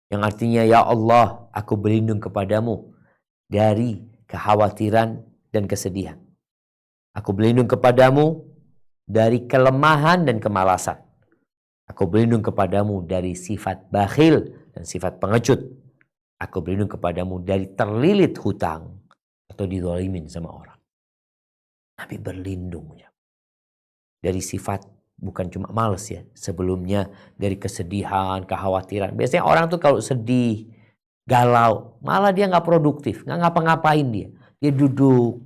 Speaker 1: Yang artinya, ya Allah, aku berlindung kepadamu dari kekhawatiran dan kesedihan. Aku berlindung kepadamu dari kelemahan dan kemalasan. Aku berlindung kepadamu dari sifat bakhil dan sifat pengecut. Aku berlindung kepadamu dari terlilit hutang atau dizalimin sama orang. Nabi berlindung ya, dari sifat bukan cuma males ya, sebelumnya dari kesedihan, kekhawatiran. Biasanya orang tuh kalau sedih, galau, malah dia nggak produktif, nggak ngapa-ngapain dia duduk.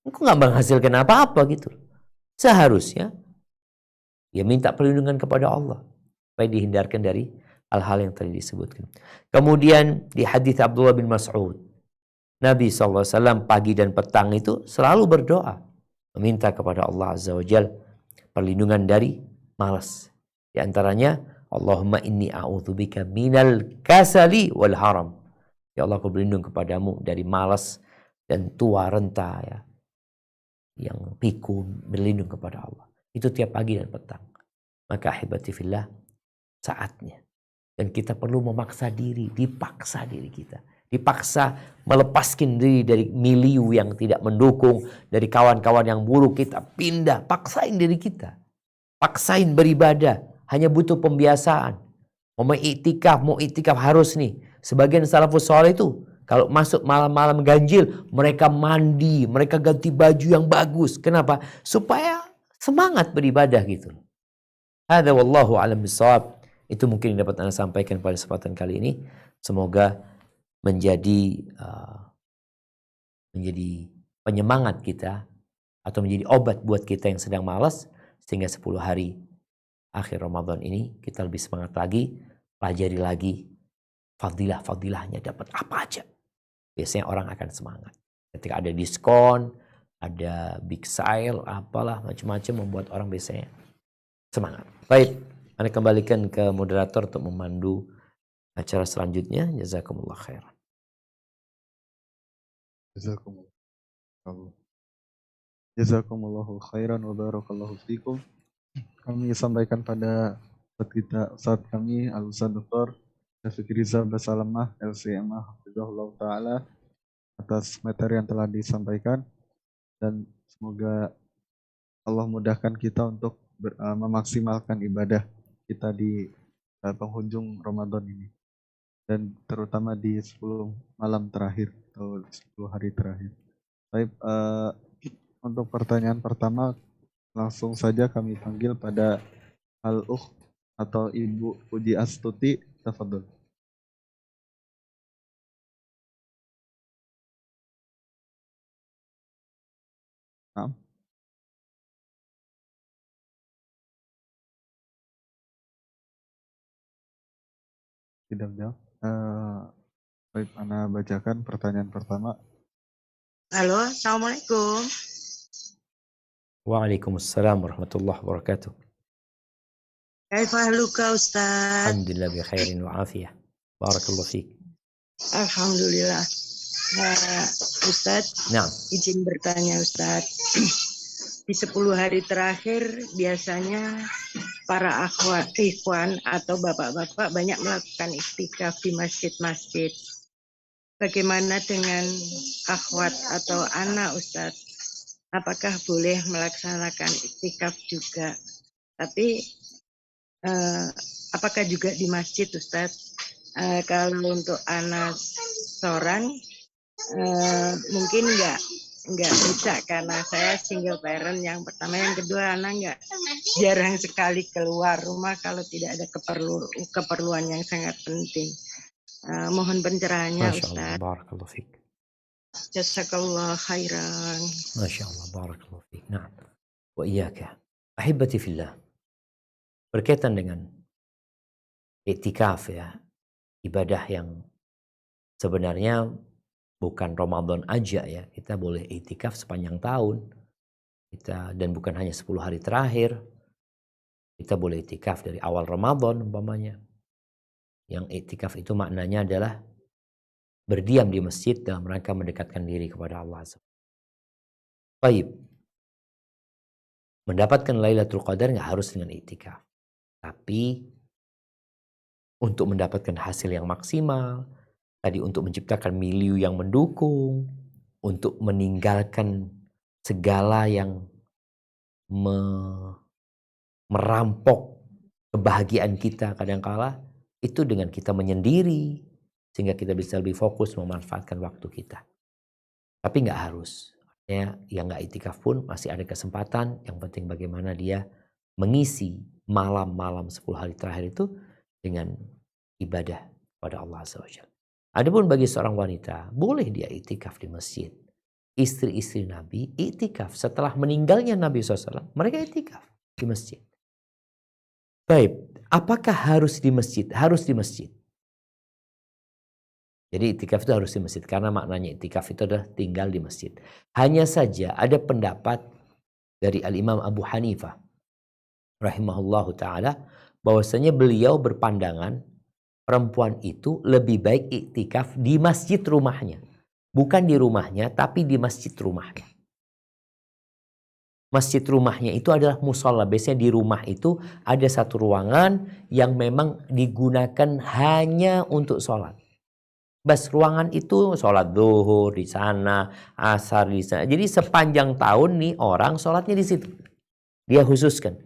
Speaker 1: Kok nggak menghasilkan apa-apa gitu. Seharusnya dia minta perlindungan kepada Allah supaya dihindarkan dari hal-hal yang tadi disebutkan. Kemudian di hadis Abdullah bin Mas'ud, Nabi SAW pagi dan petang itu selalu berdoa, meminta kepada Allah Azza wa Jalla perlindungan dari malas. Di antaranya, Allahumma inni a'udzubika minal kasali wal haram. Ya Allah, aku berlindung kepadamu dari malas dan tua renta ya, yang pikun, berlindung kepada Allah. Itu tiap pagi dan petang. Maka ahibati fillah, saatnya. Dan kita perlu memaksa diri, dipaksa diri kita. Dipaksa melepaskan diri dari milieu yang tidak mendukung, dari kawan-kawan yang buruk, kita pindah, paksain diri kita. Paksain beribadah, hanya butuh pembiasaan. Mau iktikaf harus nih. Sebagian salafus saleh itu kalau masuk malam-malam ganjil, mereka mandi, mereka ganti baju yang bagus. Kenapa? Supaya semangat beribadah gitu. Hadza wallahu a'lam bissawab. Itu mungkin yang dapat Anda sampaikan pada kesempatan kali ini. Semoga menjadi penyemangat kita atau menjadi obat buat kita yang sedang malas, sehingga 10 hari akhir Ramadan ini kita lebih semangat lagi, pelajari lagi fadilah-fadilahnya, dapat apa aja. Biasanya orang akan semangat. Ketika ada diskon, ada big sale, apalah macam-macam membuat orang biasanya semangat. Baik, Anda kembalikan ke moderator untuk memandu acara selanjutnya. Jazakumullah khairan.
Speaker 2: Jazakumullahu khairan wa barakallahu fikum. Kami sampaikan pada Ustadz kami Al-Ustadz Dr. Syafiq Riza Basalamah LCMA Hafizahullah Ta'ala atas materi yang telah disampaikan, dan semoga Allah mudahkan kita untuk memaksimalkan ibadah kita di penghujung Ramadan ini, dan terutama di 10 malam terakhir atau 10 hari terakhir. Baik, untuk pertanyaan pertama langsung saja kami panggil pada Al-Ukh atau Ibu Puji Astuti, tafadhol. Nah. Tidak jawab. Baik, Ana bacakan pertanyaan pertama.
Speaker 3: Halo, Assalamualaikum.
Speaker 1: Waalaikumsalam warahmatullahi wabarakatuh.
Speaker 3: Kaifa haluka Ustaz?
Speaker 1: Alhamdulillah bi khairin wa afiyah. Barakallahu fiik.
Speaker 3: Alhamdulillah. Ustadz,
Speaker 1: Nah,
Speaker 3: izin bertanya Ustadz. Di 10 hari terakhir biasanya para ikhwan atau bapak-bapak banyak melakukan iktikaf di masjid-masjid. Bagaimana dengan akhwat atau anak Ustadz? Apakah boleh melaksanakan iktikaf juga? Tapi apakah juga di masjid Ustadz? Kalau untuk anak seorang mungkin nggak bisa karena saya single parent yang pertama, yang kedua anak jarang sekali keluar rumah kalau tidak ada keperluan yang sangat penting. Mohon pencerahannya
Speaker 1: Masya Allah,
Speaker 3: Ustaz.
Speaker 1: barakallahu fiik.
Speaker 3: Jazakallah khairan.
Speaker 1: Masya Allah, barakallahu fiik. Nah, wa iyyaka. Ahibati fillah. Berkaitan dengan iktikaf ya, ibadah yang sebenarnya bukan Ramadan aja ya. Kita boleh iktikaf sepanjang tahun. Dan bukan hanya 10 hari terakhir. Kita boleh iktikaf dari awal Ramadan umpamanya. Yang iktikaf itu maknanya adalah berdiam di masjid dalam rangka mendekatkan diri kepada Allah. Baik. Mendapatkan Lailatul Qadar nggak harus dengan iktikaf. Tapi untuk mendapatkan hasil yang maksimal, tadi untuk menciptakan milieu yang mendukung, untuk meninggalkan segala yang merampok kebahagiaan kita kadangkala, itu dengan kita menyendiri, sehingga kita bisa lebih fokus memanfaatkan waktu kita. Tapi nggak harus. Artinya yang nggak iktikaf pun masih ada kesempatan. Yang penting bagaimana dia mengisi malam-malam 10 hari terakhir itu dengan ibadah pada Allah SWT. Adapun bagi seorang wanita, boleh dia iktikaf di masjid. Istri-istri Nabi iktikaf setelah meninggalnya Nabi SAW, mereka iktikaf di masjid. Baik, apakah harus di masjid? Harus di masjid. Jadi iktikaf itu harus di masjid karena maknanya iktikaf itu adalah tinggal di masjid. Hanya saja ada pendapat dari Al-Imam Abu Hanifah rahimahullahu ta'ala bahwasanya beliau berpandangan perempuan itu lebih baik iktikaf di masjid rumahnya. Bukan di rumahnya, tapi di masjid rumahnya. Masjid rumahnya itu adalah musola. Biasanya di rumah itu ada satu ruangan yang memang digunakan hanya untuk sholat. Bas ruangan itu sholat zuhur di sana, asar di sana. Jadi sepanjang tahun nih orang sholatnya di situ. Dia khususkan.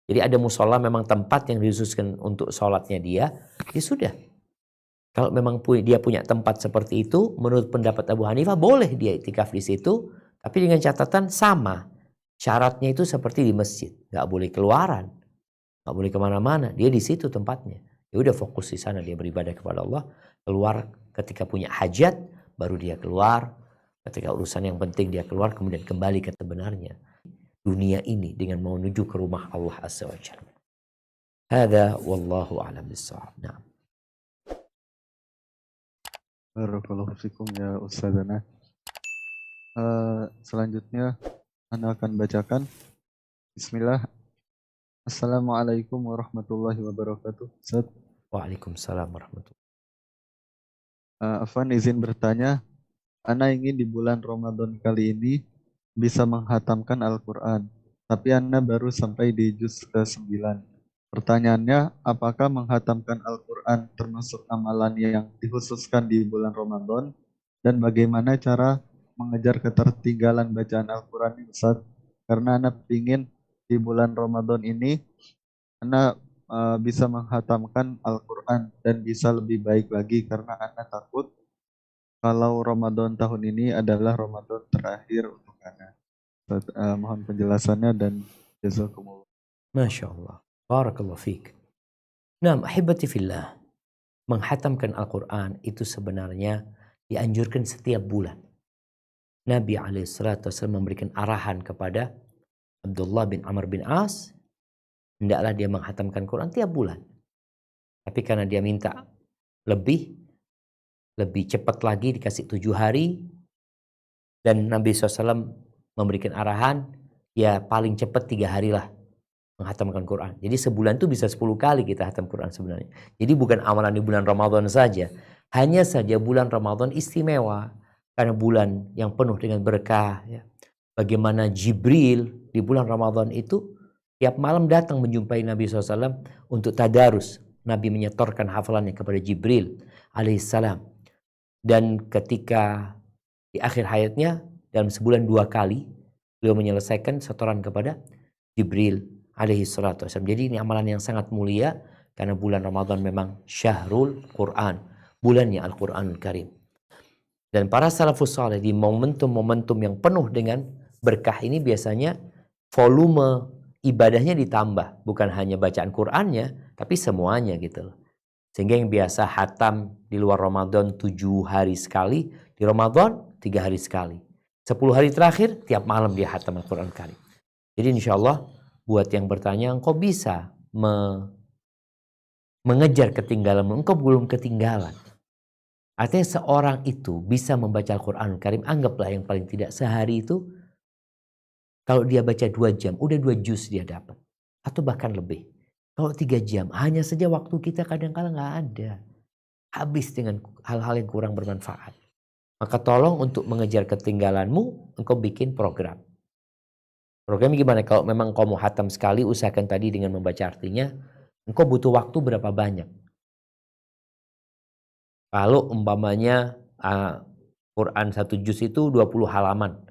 Speaker 1: Jadi ada musola memang tempat yang dikhususkan untuk sholatnya dia. Ya sudah. Kalau memang dia punya tempat seperti itu, menurut pendapat Abu Hanifah boleh dia iktikaf di situ. Tapi dengan catatan sama. Syaratnya itu seperti di masjid. Gak boleh keluaran. Gak boleh kemana-mana. Dia di situ tempatnya. Ya udah fokus di sana dia beribadah kepada Allah. Keluar ketika punya hajat, baru dia keluar. Ketika urusan yang penting dia keluar, kemudian kembali ke sebenarnya. Dunia ini dengan menuju ke rumah Allah Azza wa Jalla. Hada wallahu a'lam bissawab. Nah.
Speaker 2: Barakallahu fikum ya Ustazana. Selanjutnya Anda akan bacakan. Bismillah. Assalamualaikum warahmatullahi wabarakatuh. Ustaz.
Speaker 1: Waalaikumsalam warahmatullahi.
Speaker 2: Afwan izin bertanya. Ana ingin di bulan Ramadan kali ini bisa menghatamkan Al-Quran. Tapi Ana baru sampai di juz ke-9. Pertanyaannya, apakah menghatamkan Al-Quran termasuk amalan yang dikhususkan di bulan Ramadan? Dan bagaimana cara mengejar ketertinggalan bacaan Al-Quran ini, Ustaz? Karena Ana ingin di bulan Ramadan ini Ana bisa menghatamkan Al-Quran dan bisa lebih baik lagi karena Ana takut kalau Ramadan tahun ini adalah Ramadan terakhir untuk Ana. Mohon penjelasannya dan jazakumullah.
Speaker 1: Masya Allah. Barakallahu fiik. Nah, ahibati fillah. Menghatamkan Al-Quran itu sebenarnya dianjurkan setiap bulan. Nabi SAW memberikan arahan kepada Abdullah bin Amr bin As. Hendaklah dia menghatamkan Quran tiap bulan. Tapi karena dia minta lebih cepat lagi dikasih 7 hari. Dan Nabi SAW memberikan arahan ya paling cepat 3 hari lah menghatamkan Quran. Jadi sebulan itu bisa 10 kali kita hatam Quran sebenarnya. Jadi bukan amalan di bulan Ramadan saja. Hanya saja bulan Ramadan istimewa. Karena bulan yang penuh dengan berkah. Ya. Bagaimana Jibril di bulan Ramadan itu tiap malam datang menjumpai Nabi SAW untuk tadarus. Nabi menyetorkan hafalannya kepada Jibril alaihissalam. Dan ketika di akhir hayatnya dalam sebulan 2 kali beliau menyelesaikan setoran kepada Jibril alaihi salatu wasallam. Jadi ini amalan yang sangat mulia karena bulan Ramadan memang syahrul Quran, bulannya Al-Quranul Karim. Dan para salafus saleh di momentum-momentum yang penuh dengan berkah ini biasanya volume ibadahnya ditambah, bukan hanya bacaan Qurannya, tapi semuanya gitu loh. Sehingga yang biasa hatam di luar Ramadan 7 hari sekali, di Ramadan 3 hari sekali. 10 hari terakhir tiap malam dia hatam Al-Quran Karim. Jadi insya Allah buat yang bertanya, engkau bisa mengejar ketinggalanmu, engkau belum ketinggalan. Artinya seorang itu bisa membaca Al-Quran Karim, anggaplah yang paling tidak sehari itu, kalau dia baca 2 jam, udah 2 juz dia dapat. Atau bahkan lebih. Kalau 3 jam, hanya saja waktu kita kadang-kadang nggak ada. Habis dengan hal-hal yang kurang bermanfaat. Maka tolong untuk mengejar ketinggalanmu, engkau bikin program. Programnya gimana? Kalau memang kau mau hatam sekali, usahakan tadi dengan membaca artinya, engkau butuh waktu berapa banyak? Kalau umpamanya Quran 1 juz itu 20 halaman.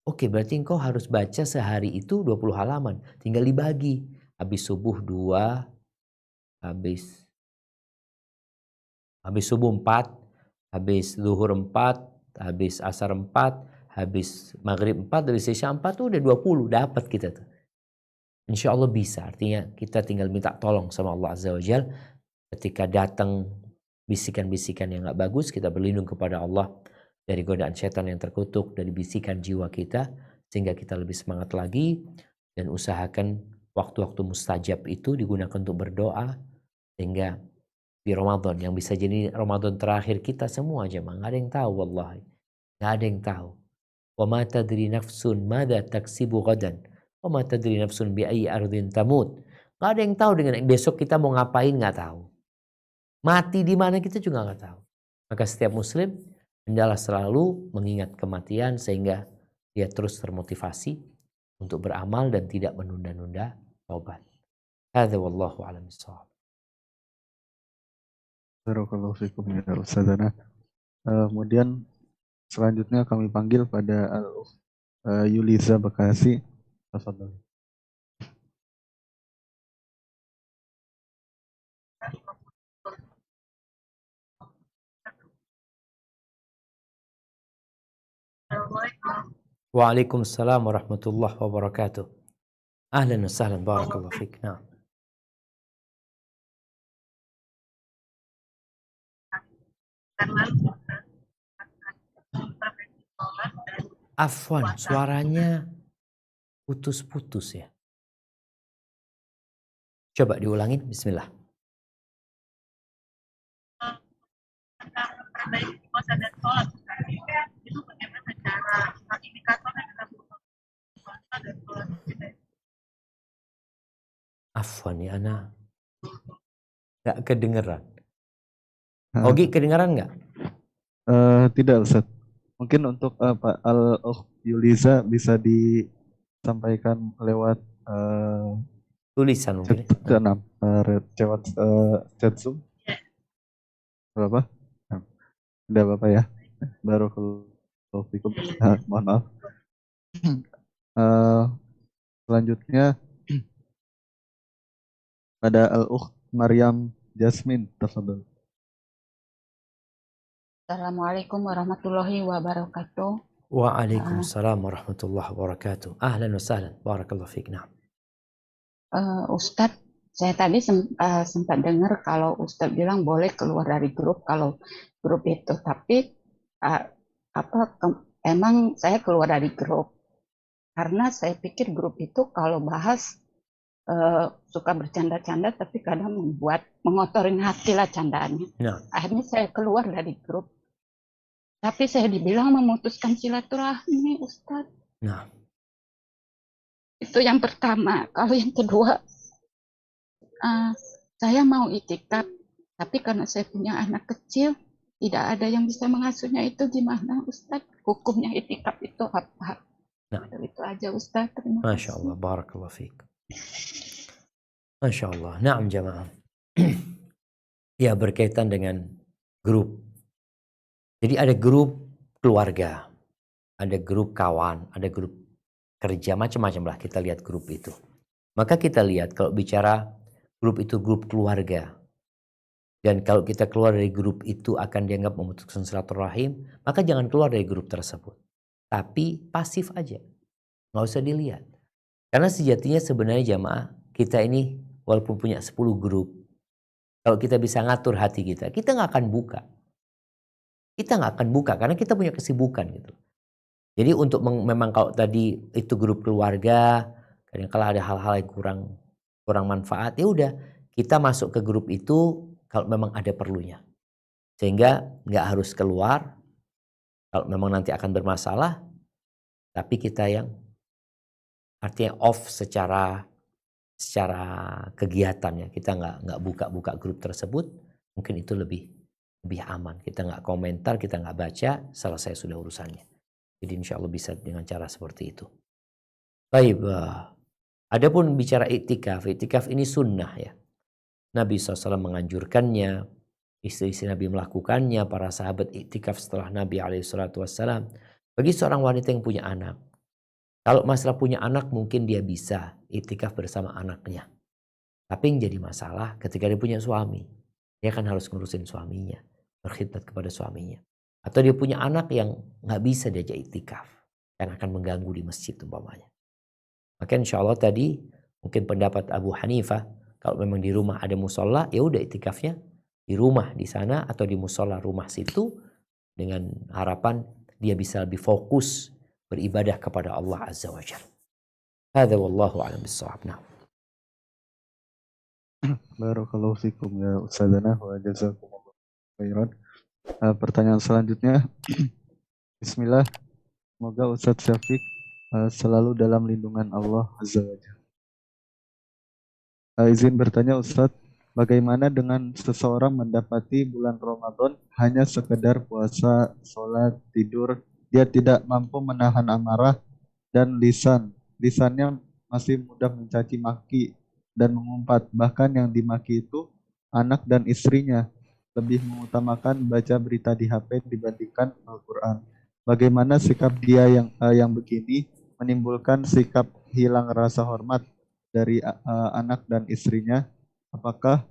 Speaker 1: Oke, berarti engkau harus baca sehari itu 20 halaman. Tinggal dibagi. Habis subuh 2, habis subuh 4, habis zuhur 4, habis asar 4, habis maghrib 4, habis isya 4 tuh udah 20, dapat kita tuh. Insya Allah bisa, artinya kita tinggal minta tolong sama Allah Azza wa Jal. Ketika datang bisikan-bisikan yang gak bagus, kita berlindung kepada Allah dari godaan setan yang terkutuk, dari bisikan jiwa kita, sehingga kita lebih semangat lagi, dan usahakan waktu-waktu mustajab itu digunakan untuk berdoa, sehingga di Ramadan yang bisa jadi Ramadan terakhir kita semua jemaah, nggak ada yang tahu, wallahi nggak ada yang tahu. Wa ma tadri nafsun madza taksibu ghadan wa ma tadri nafsun bi ayyi ardin tamut. Nggak ada yang tahu dengan besok kita mau ngapain, nggak tahu. Mati di mana kita juga nggak tahu. Maka setiap muslim hendaklah selalu mengingat kematian sehingga dia terus termotivasi untuk beramal dan tidak menunda-nunda taubat. Hadza wallahu a'lam bissawab.
Speaker 2: Barakallahu fikum ya Ustazana. Kemudian selanjutnya kami panggil pada Yuliza Bekasi. Tafadhol.
Speaker 1: Waalaikumsalam warahmatullahi wabarakatuh. Ahlan wa sahlan, barakallahu fik. Nah. Afwan, suaranya putus-putus ya. Coba diulangin, bismillah. Afwan ya ana. Gak kedengeran. Ogi kedengeran nggak?
Speaker 2: Tidak Ustaz. Mungkin untuk Pak Yuliza bisa disampaikan lewat
Speaker 1: Tulisan mungkin.
Speaker 2: Chat Zoom. Berapa? Udah Bapak ya. Barakallahu fikum. Mohon maaf. Selanjutnya ada Al-Ukht Maryam Jasmine, tafadhol.
Speaker 4: Assalamualaikum warahmatullahi wabarakatuh.
Speaker 1: Waalaikumsalam warahmatullahi wabarakatuh. Ahlan wa sahlan, barakallahu fiik. Nah.
Speaker 4: Ustadz, saya tadi sempat dengar kalau Ustadz bilang boleh keluar dari grup kalau grup itu, tapi emang saya keluar dari grup karena saya pikir grup itu kalau bahas suka bercanda-canda tapi kadang mengotorin hati lah candaannya.
Speaker 1: Nah.
Speaker 4: Akhirnya saya keluar dari grup. Tapi saya dibilang memutuskan silaturahmi, Ustadz.
Speaker 1: Nah.
Speaker 4: Itu yang pertama. Kalau yang kedua, saya mau itikaf, tapi karena saya punya anak kecil, tidak ada yang bisa mengasuhnya. Itu gimana Ustadz? Hukumnya itikaf itu apa?
Speaker 1: Nah.
Speaker 4: Itu aja Ustadz. Terima
Speaker 1: Masya
Speaker 4: kasih.
Speaker 1: Allah, barakallah fiik. Masya Allah, na'am jamaah. Ya, berkaitan dengan grup. Jadi ada grup keluarga, ada grup kawan, ada grup kerja, macam-macam lah kita lihat grup itu. Maka kita lihat kalau bicara grup itu grup keluarga. Dan kalau kita keluar dari grup itu akan dianggap memutuskan silaturahim, maka jangan keluar dari grup tersebut. Tapi pasif aja, nggak usah dilihat. Karena sejatinya sebenarnya jamaah, kita ini walaupun punya 10 grup, kalau kita bisa ngatur hati kita nggak akan buka. Kita nggak akan buka karena kita punya kesibukan gitu. Jadi untuk memang kalau tadi itu grup keluarga, kadang-kala ada hal-hal yang kurang manfaat, ya udah kita masuk ke grup itu kalau memang ada perlunya. Sehingga nggak harus keluar kalau memang nanti akan bermasalah, tapi kita yang artinya off secara kegiatannya, kita nggak buka grup tersebut, mungkin itu lebih aman. Kita nggak komentar, kita nggak baca, selesai sudah urusannya. Jadi insya Allah bisa dengan cara seperti itu. Baik, adapun bicara iktikaf ini sunnah ya. Nabi SAW menganjurkannya, istri-istri Nabi melakukannya, para sahabat iktikaf setelah Nabi SAW. Bagi seorang wanita yang punya anak, kalau masalah punya anak mungkin dia bisa iktikaf bersama anaknya. Tapi yang jadi masalah ketika dia punya suami, dia kan harus ngurusin suaminya, berkhidmat kepada suaminya. Atau dia punya anak yang nggak bisa diajak iktikaf, dan akan mengganggu di masjid umpamanya. Maka insya Allah tadi mungkin pendapat Abu Hanifah, kalau memang di rumah ada musola, ya udah iktikafnya di rumah di sana atau di musola rumah situ, dengan harapan dia bisa lebih fokus beribadah kepada Allah Azza wa Jalla. Hadza wallahu a'lam bissawab. Nah.
Speaker 2: Barakallahu fikum ya Ustazana wa jazakumullah khairan. Pertanyaan selanjutnya. Bismillah. Semoga Ustadz Syafiq selalu dalam lindungan Allah Azza wa Jalla. Izin bertanya Ustadz, bagaimana dengan seseorang mendapati bulan Ramadan hanya sekedar puasa, sholat, tidur, dia tidak mampu menahan amarah dan lisannya masih mudah mencaci maki dan mengumpat, bahkan yang dimaki itu anak dan istrinya, lebih mengutamakan baca berita di HP dibandingkan Al-Quran. Bagaimana sikap dia yang begini menimbulkan sikap hilang rasa hormat dari anak dan istrinya? Apakah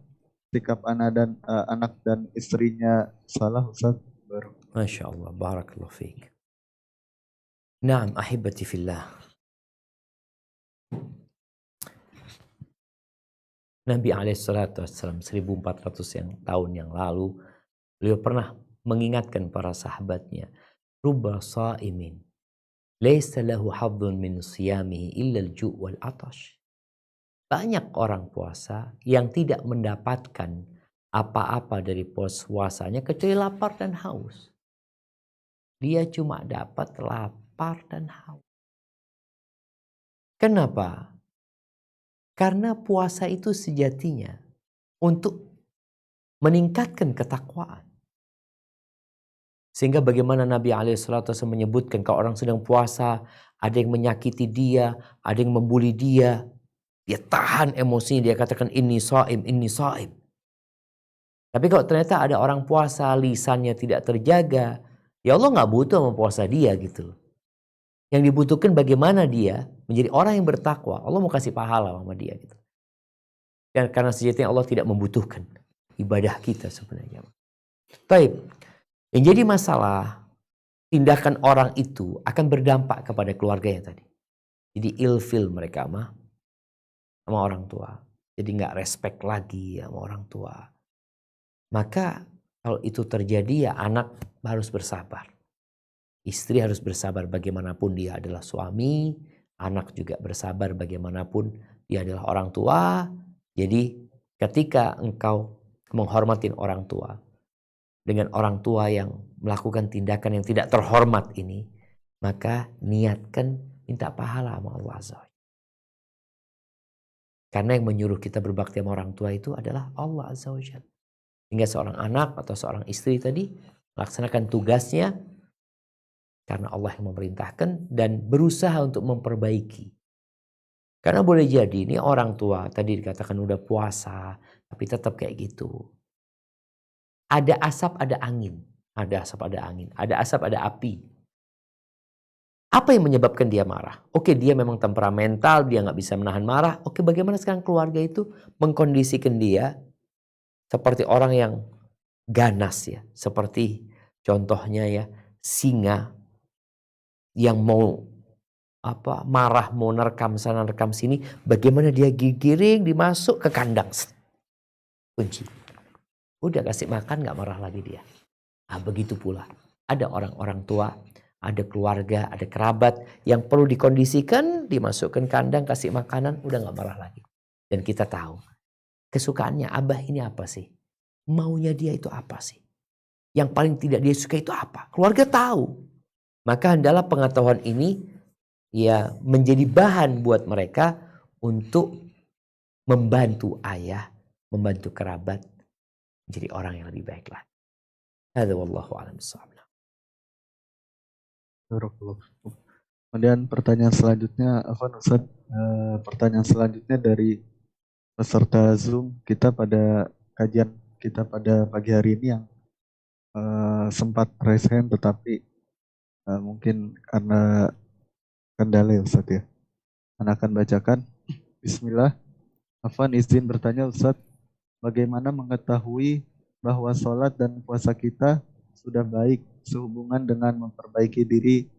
Speaker 2: sikap anak dan istrinya salah, Ustaz?
Speaker 1: Masya Allah, barakallahu fiik. Naam, ahibati fillah. Nabi SAW 1400 tahun yang lalu, beliau pernah mengingatkan para sahabatnya, rubba sa'imin laysa lahu hadzun min siyamihi illa al-ju' wal 'atash. Banyak orang puasa yang tidak mendapatkan apa-apa dari puasanya kecuali lapar dan haus. Dia cuma dapat lapar dan haus. Kenapa? Karena puasa itu sejatinya untuk meningkatkan ketakwaan. Sehingga bagaimana Nabi SAW menyebutkan kalau orang sedang puasa, ada yang menyakiti dia, ada yang membuli dia, dia tahan emosinya, dia katakan inni shaim, inni shaim. Tapi kalau ternyata ada orang puasa, lisannya tidak terjaga, ya Allah nggak butuh sama puasa dia gitu. Yang dibutuhkan bagaimana dia menjadi orang yang bertakwa. Allah mau kasih pahala sama dia gitu. Dan karena sejatinya Allah tidak membutuhkan ibadah kita sebenarnya. Baik. Yang jadi masalah, tindakan orang itu akan berdampak kepada keluarganya tadi. Jadi ilfil mereka sama orang tua. Jadi nggak respect lagi sama orang tua. Maka kalau itu terjadi ya anak harus bersabar. Istri harus bersabar bagaimanapun dia adalah suami. Anak juga bersabar bagaimanapun dia adalah orang tua. Jadi ketika engkau menghormati orang tua, dengan orang tua yang melakukan tindakan yang tidak terhormat ini, maka niatkan minta pahala sama Allah Azza wa Jalla. Karena yang menyuruh kita berbakti sama orang tua itu adalah Allah Azza wa Jalla. Sehingga seorang anak atau seorang istri tadi melaksanakan tugasnya karena Allah yang memerintahkan dan berusaha untuk memperbaiki. Karena boleh jadi ini orang tua tadi dikatakan udah puasa tapi tetap kayak gitu. Ada asap, ada angin. Ada asap, ada angin. Ada asap, ada api. Apa yang menyebabkan dia marah? Oke, dia memang temperamental, dia nggak bisa menahan marah. Oke, bagaimana sekarang keluarga itu mengkondisikan dia seperti orang yang ganas ya. Seperti contohnya ya, singa yang mau marah, mau nerkam sana, nerkam sini. Bagaimana dia giring, dimasuk ke kandang. Kunci. Udah kasih makan nggak marah lagi dia. Nah, begitu pula. Ada orang-orang tua, ada keluarga, ada kerabat yang perlu dikondisikan, dimasukkan kandang, kasih makanan, udah gak marah lagi. Dan kita tahu, kesukaannya abah ini apa sih? Maunya dia itu apa sih? Yang paling tidak dia suka itu apa? Keluarga tahu. Maka hendaklah pengetahuan ini ya menjadi bahan buat mereka untuk membantu ayah, membantu kerabat, menjadi orang yang lebih baik lagi. Hadza wallahu a'lam bishawab.
Speaker 2: Kemudian pertanyaan selanjutnya, Ustaz, pertanyaan selanjutnya dari peserta Zoom kita pada kajian kita pada pagi hari ini yang sempat raise hand tetapi mungkin karena kendala ya Ustaz ya. Anda akan bacakan. Bismillah. Afwan izin bertanya Ustaz, bagaimana mengetahui bahwa sholat dan puasa kita sudah baik sehubungan dengan memperbaiki diri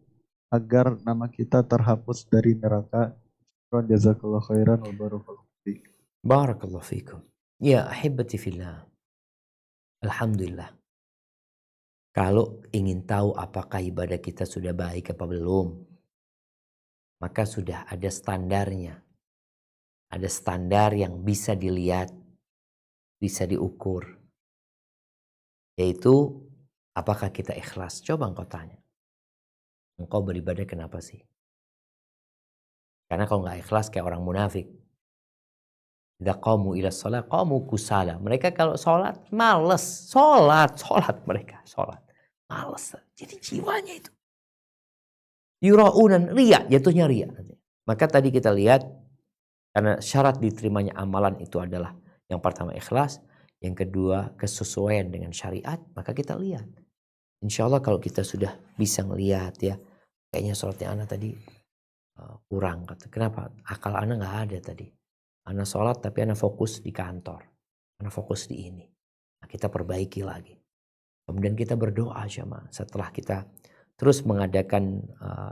Speaker 2: agar nama kita terhapus dari neraka. Jazakallahu khairan wa barakallahu fiik.
Speaker 1: Barakallahu fikum. Ya ahibati fillah. Alhamdulillah. Kalau ingin tahu apakah ibadah kita sudah baik apa belum, maka sudah ada standarnya. Ada standar yang bisa dilihat, bisa diukur. Yaitu apakah kita ikhlas? Coba engkau tanya. Engkau beribadah kenapa sih? Karena kalau nggak ikhlas kayak orang munafik. Idza qamu ila shalah qamu kusala. Mereka kalau sholat males. Sholat mereka. Sholat. Males. Jadi jiwanya itu. Yura'unan riya. Jatuhnya riya. Maka tadi kita lihat. Karena syarat diterimanya amalan itu adalah. Yang pertama ikhlas. Yang kedua kesesuaian dengan syariat. Maka kita lihat. Insya Allah kalau kita sudah bisa ngelihat ya. Kayaknya sholatnya anak tadi kurang. Kenapa? Akal anak gak ada tadi. Anak sholat tapi anak fokus di kantor. Anak fokus di ini. Nah, kita perbaiki lagi. Kemudian kita berdoa jemaah. Setelah kita terus mengadakan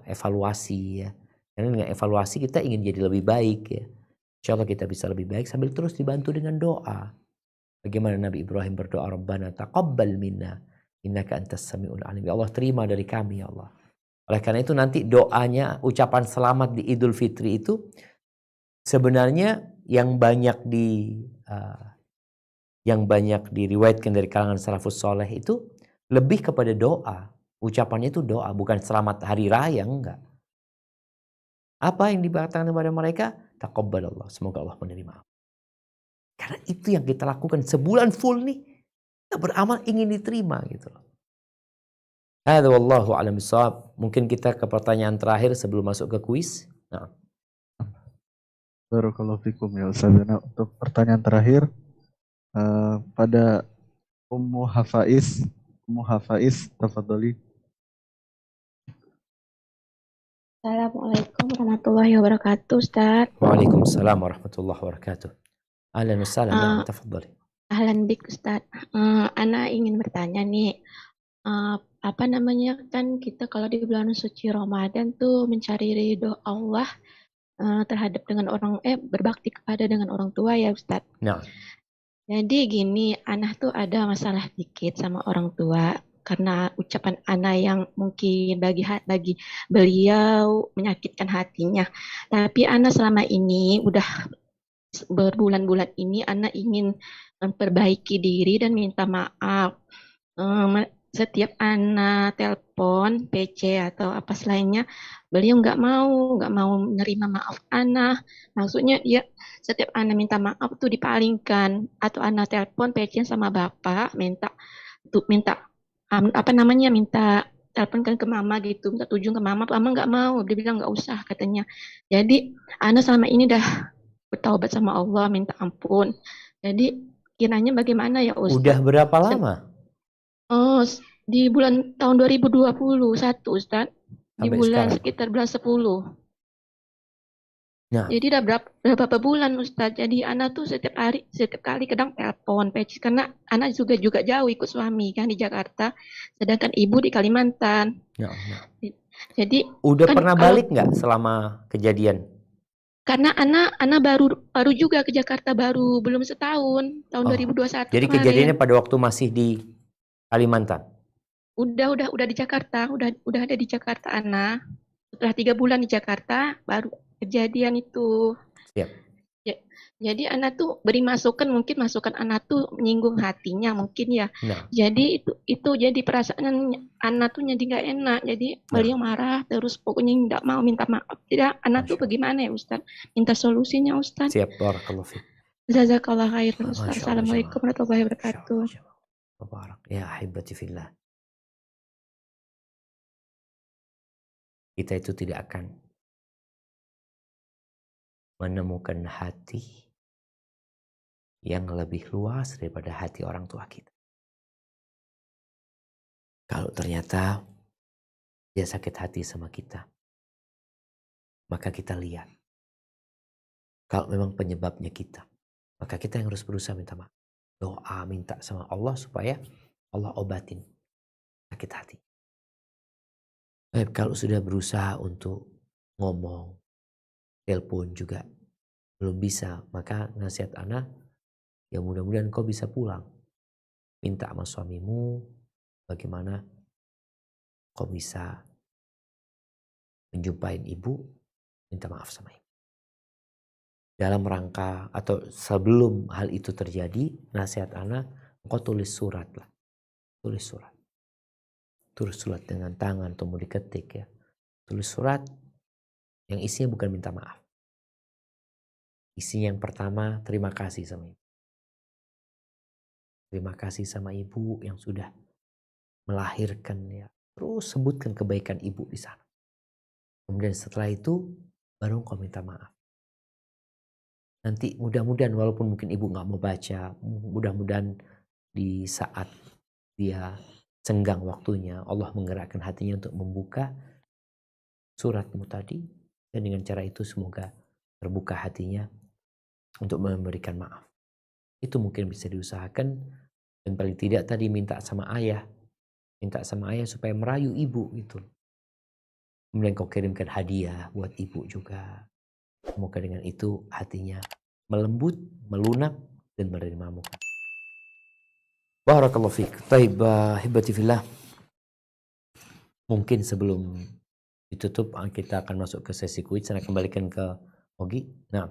Speaker 1: evaluasi ya. Karena dengan evaluasi kita ingin jadi lebih baik ya. Insya Allah kita bisa lebih baik sambil terus dibantu dengan doa. Bagaimana Nabi Ibrahim berdoa. Rabbana taqabbal minna. Innaka antas sami'ul alim. Ya Allah terima dari kami ya Allah. Oleh karena itu nanti doanya ucapan selamat di Idul Fitri itu. Sebenarnya yang banyak diriwayatkan dari kalangan salafus soleh itu lebih kepada doa. Ucapannya itu doa, bukan selamat hari raya, enggak. Apa yang dikatakan kepada mereka? Taqabbalallah, semoga Allah menerima. Karena itu yang kita lakukan sebulan full nih. Kita beramal ingin diterima gitu loh. Hadza wallahu a'lam bishawab. Mungkin kita ke pertanyaan terakhir sebelum masuk ke kuis. Nah.
Speaker 2: Barakallahu fikum ya Ustaz. Nah, untuk pertanyaan terakhir pada Ummu Hafaiz, tafadhali.
Speaker 5: Assalamualaikum warahmatullahi wabarakatuh, Ustaz.
Speaker 1: Waalaikumsalam warahmatullahi wabarakatuh. Ahlan wa sahlan, tafadhali.
Speaker 5: Ahlan bik, Ustaz. Ana ingin bertanya nih, kan kita kalau di bulan suci Ramadan tuh mencari ridho Allah terhadap berbakti kepada dengan orang tua ya Ustaz.
Speaker 1: Nah.
Speaker 5: Jadi gini, Ana tuh ada masalah dikit sama orang tua karena ucapan Ana yang mungkin bagi beliau menyakitkan hatinya. Tapi Ana selama ini udah berbulan-bulan ini Ana ingin memperbaiki diri dan minta maaf. setiap anak telepon PC atau apa selainnya, beliau nggak mau menerima maaf anak. Maksudnya dia setiap anak minta maaf tuh dipalingkan, atau anak telepon PC sama bapak minta apa namanya, minta teleponkan ke mama gitu, minta tujuan ke mama nggak mau, dia bilang nggak usah katanya. Jadi anak selama ini dah bertaubat sama Allah, minta ampun. Jadi kiranya bagaimana ya
Speaker 1: Udah
Speaker 5: Ustadz?
Speaker 1: berapa lama
Speaker 5: Oh, di bulan tahun 2021 Ustadz, di
Speaker 1: sampai
Speaker 5: bulan
Speaker 1: sekarang?
Speaker 5: sekitar bulan 10.
Speaker 1: Nah,
Speaker 5: Jadi udah berapa bulan Ustadz. Jadi anak tuh setiap kali kadang telepon PC, karena anak juga jauh ikut suami kan di Jakarta, sedangkan ibu di Kalimantan.
Speaker 1: nah, nah.
Speaker 5: Jadi
Speaker 1: Udah
Speaker 5: kan
Speaker 1: pernah
Speaker 5: kalau
Speaker 1: balik nggak selama kejadian?
Speaker 5: karena anak baru juga ke Jakarta, baru belum setahun, tahun
Speaker 1: Oh,
Speaker 5: 2021
Speaker 1: jadi
Speaker 5: kemarin.
Speaker 1: kejadiannya pada waktu masih di Kalimantan.
Speaker 5: Udah di Jakarta, udah ada di Jakarta anak. Setelah 3 bulan di Jakarta baru kejadian itu.
Speaker 1: Siap.
Speaker 5: Ya, jadi anak tuh beri masukan, mungkin masukan anak tuh menyinggung hatinya mungkin ya.
Speaker 1: Nah,
Speaker 5: Jadi itu jadi perasaan anak tuh jadi nggak enak. Jadi beliau marah terus, pokoknya nggak mau minta maaf. Tidak, anak tuh
Speaker 1: Masya Allah.
Speaker 5: bagaimana ya Ustaz? Minta solusinya Ustaz.
Speaker 1: Siap, barakallahu fiik.
Speaker 5: Jazakallah khairan Ustaz.
Speaker 1: Masya Allah,
Speaker 5: Assalamualaikum
Speaker 1: jemaah.
Speaker 5: warahmatullahi
Speaker 1: Masya
Speaker 5: wabarakatuh.
Speaker 1: Allah, jemaah. Mubarak. Ya ahibati fillah. Kita itu tidak akan menemukan hati yang lebih luas daripada hati orang tua kita. Kalau ternyata dia sakit hati sama kita, maka kita lihat. Kalau memang penyebabnya kita, maka kita yang harus berusaha minta maaf. Doa minta sama Allah supaya Allah obatin sakit hati. Baik, kalau sudah berusaha untuk ngomong, telepon juga belum bisa, maka nasihat anak, ya mudah-mudahan kau bisa pulang. Minta sama suamimu bagaimana kau bisa menjumpai ibu, minta maaf sama ibu. Dalam rangka atau sebelum hal itu terjadi, nasihat anak, engkau tulis surat lah. Tulis surat. Tulis surat dengan tangan atau mau diketik ya. Tulis surat yang isinya bukan minta maaf. Isinya yang pertama, terima kasih sama ibu. Terima kasih sama ibu yang sudah melahirkan ya. Terus sebutkan kebaikan ibu di sana. Kemudian setelah itu baru engkau minta maaf. Nanti mudah-mudahan walaupun mungkin ibu nggak mau baca, mudah-mudahan di saat dia senggang waktunya, Allah menggerakkan hatinya untuk membuka suratmu tadi, dan dengan cara itu semoga terbuka hatinya untuk memberikan maaf. Itu mungkin bisa diusahakan, dan paling tidak tadi minta sama ayah supaya merayu ibu gitu. Kemudian kau kirimkan hadiah buat ibu juga. Semoga dengan itu hatinya melembut, melunak, dan menerimamu. Barakallahu fiik. Taib, hibati fillah. Mungkin sebelum ditutup kita akan masuk ke sesi kuis. Saya kembalikan ke Ogi. Nah,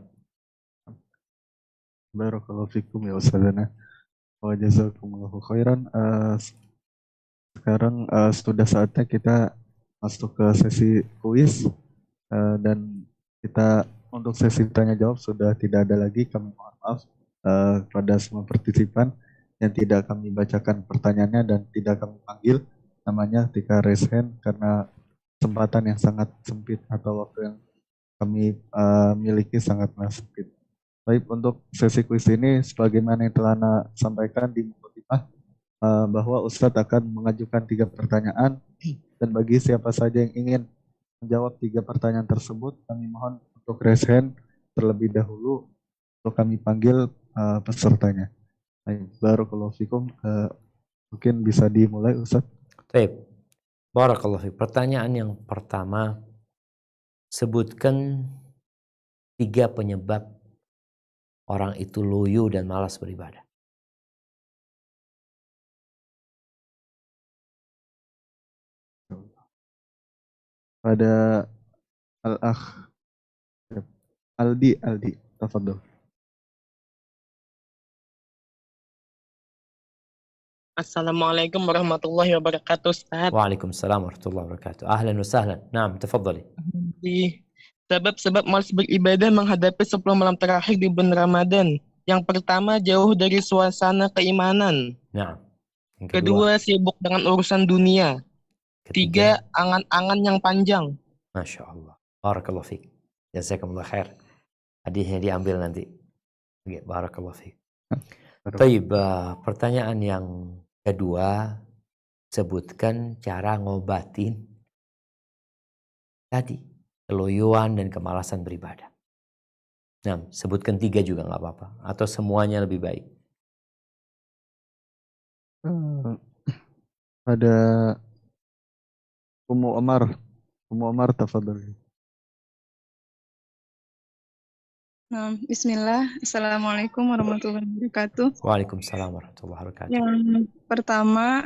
Speaker 2: Barakallahu fikum ya Ustazana. Wa jazakumullahu khairan. Sekarang sudah saatnya kita masuk ke sesi kuis, dan kita untuk sesi tanya jawab sudah tidak ada lagi. Kami mohon maaf kepada semua partisipan yang tidak kami bacakan pertanyaannya dan tidak kami panggil namanya ketika raise hand karena kesempatan yang sangat sempit atau waktu yang kami miliki sangatlah sempit. Baik, untuk sesi kuis ini sebagaimana yang telah Ana sampaikan di mukadimah, bahwa Ustadz akan mengajukan 3 pertanyaan, dan bagi siapa saja yang ingin menjawab 3 pertanyaan tersebut, kami mohon untuk raise hand terlebih dahulu untuk kami panggil pesertanya. Baik, barakallahu fikum. Mungkin bisa dimulai Ustadz.
Speaker 1: taib. Barakallahu fiik. Pertanyaan yang pertama, sebutkan 3 penyebab orang itu loyo dan malas beribadah.
Speaker 2: Pada Al-Akh Aldi, tafadhol.
Speaker 6: Assalamualaikum warahmatullahi wabarakatuh, Ustaz.
Speaker 1: Waalaikumsalam warahmatullahi wabarakatuh. Ahlan wa sahlan. Naam, tafadhali.
Speaker 6: Di sebab-sebab malas beribadah menghadapi 10 malam terakhir di bulan Ramadan. Yang pertama, jauh dari suasana keimanan.
Speaker 1: Naam. Yang kedua,
Speaker 6: Kedua, sibuk dengan urusan dunia.
Speaker 1: ketiga,
Speaker 6: Tiga, angan-angan yang panjang.
Speaker 1: Masya Allah. Barakallahu fiik. Jazakumullah khair. Hadiahnya diambil nanti. Oke, barakallahu fiik. Baik, pertanyaan yang kedua, sebutkan cara ngobatin tadi keloyohan dan kemalasan beribadah. Nah, sebutkan 3 juga nggak apa-apa, atau semuanya lebih baik.
Speaker 2: Ada Ummu Omar tafadhali.
Speaker 7: Nah, Bismillah, Assalamualaikum warahmatullahi wabarakatuh.
Speaker 1: Waalaikumsalam warahmatullahi wabarakatuh.
Speaker 7: Yang pertama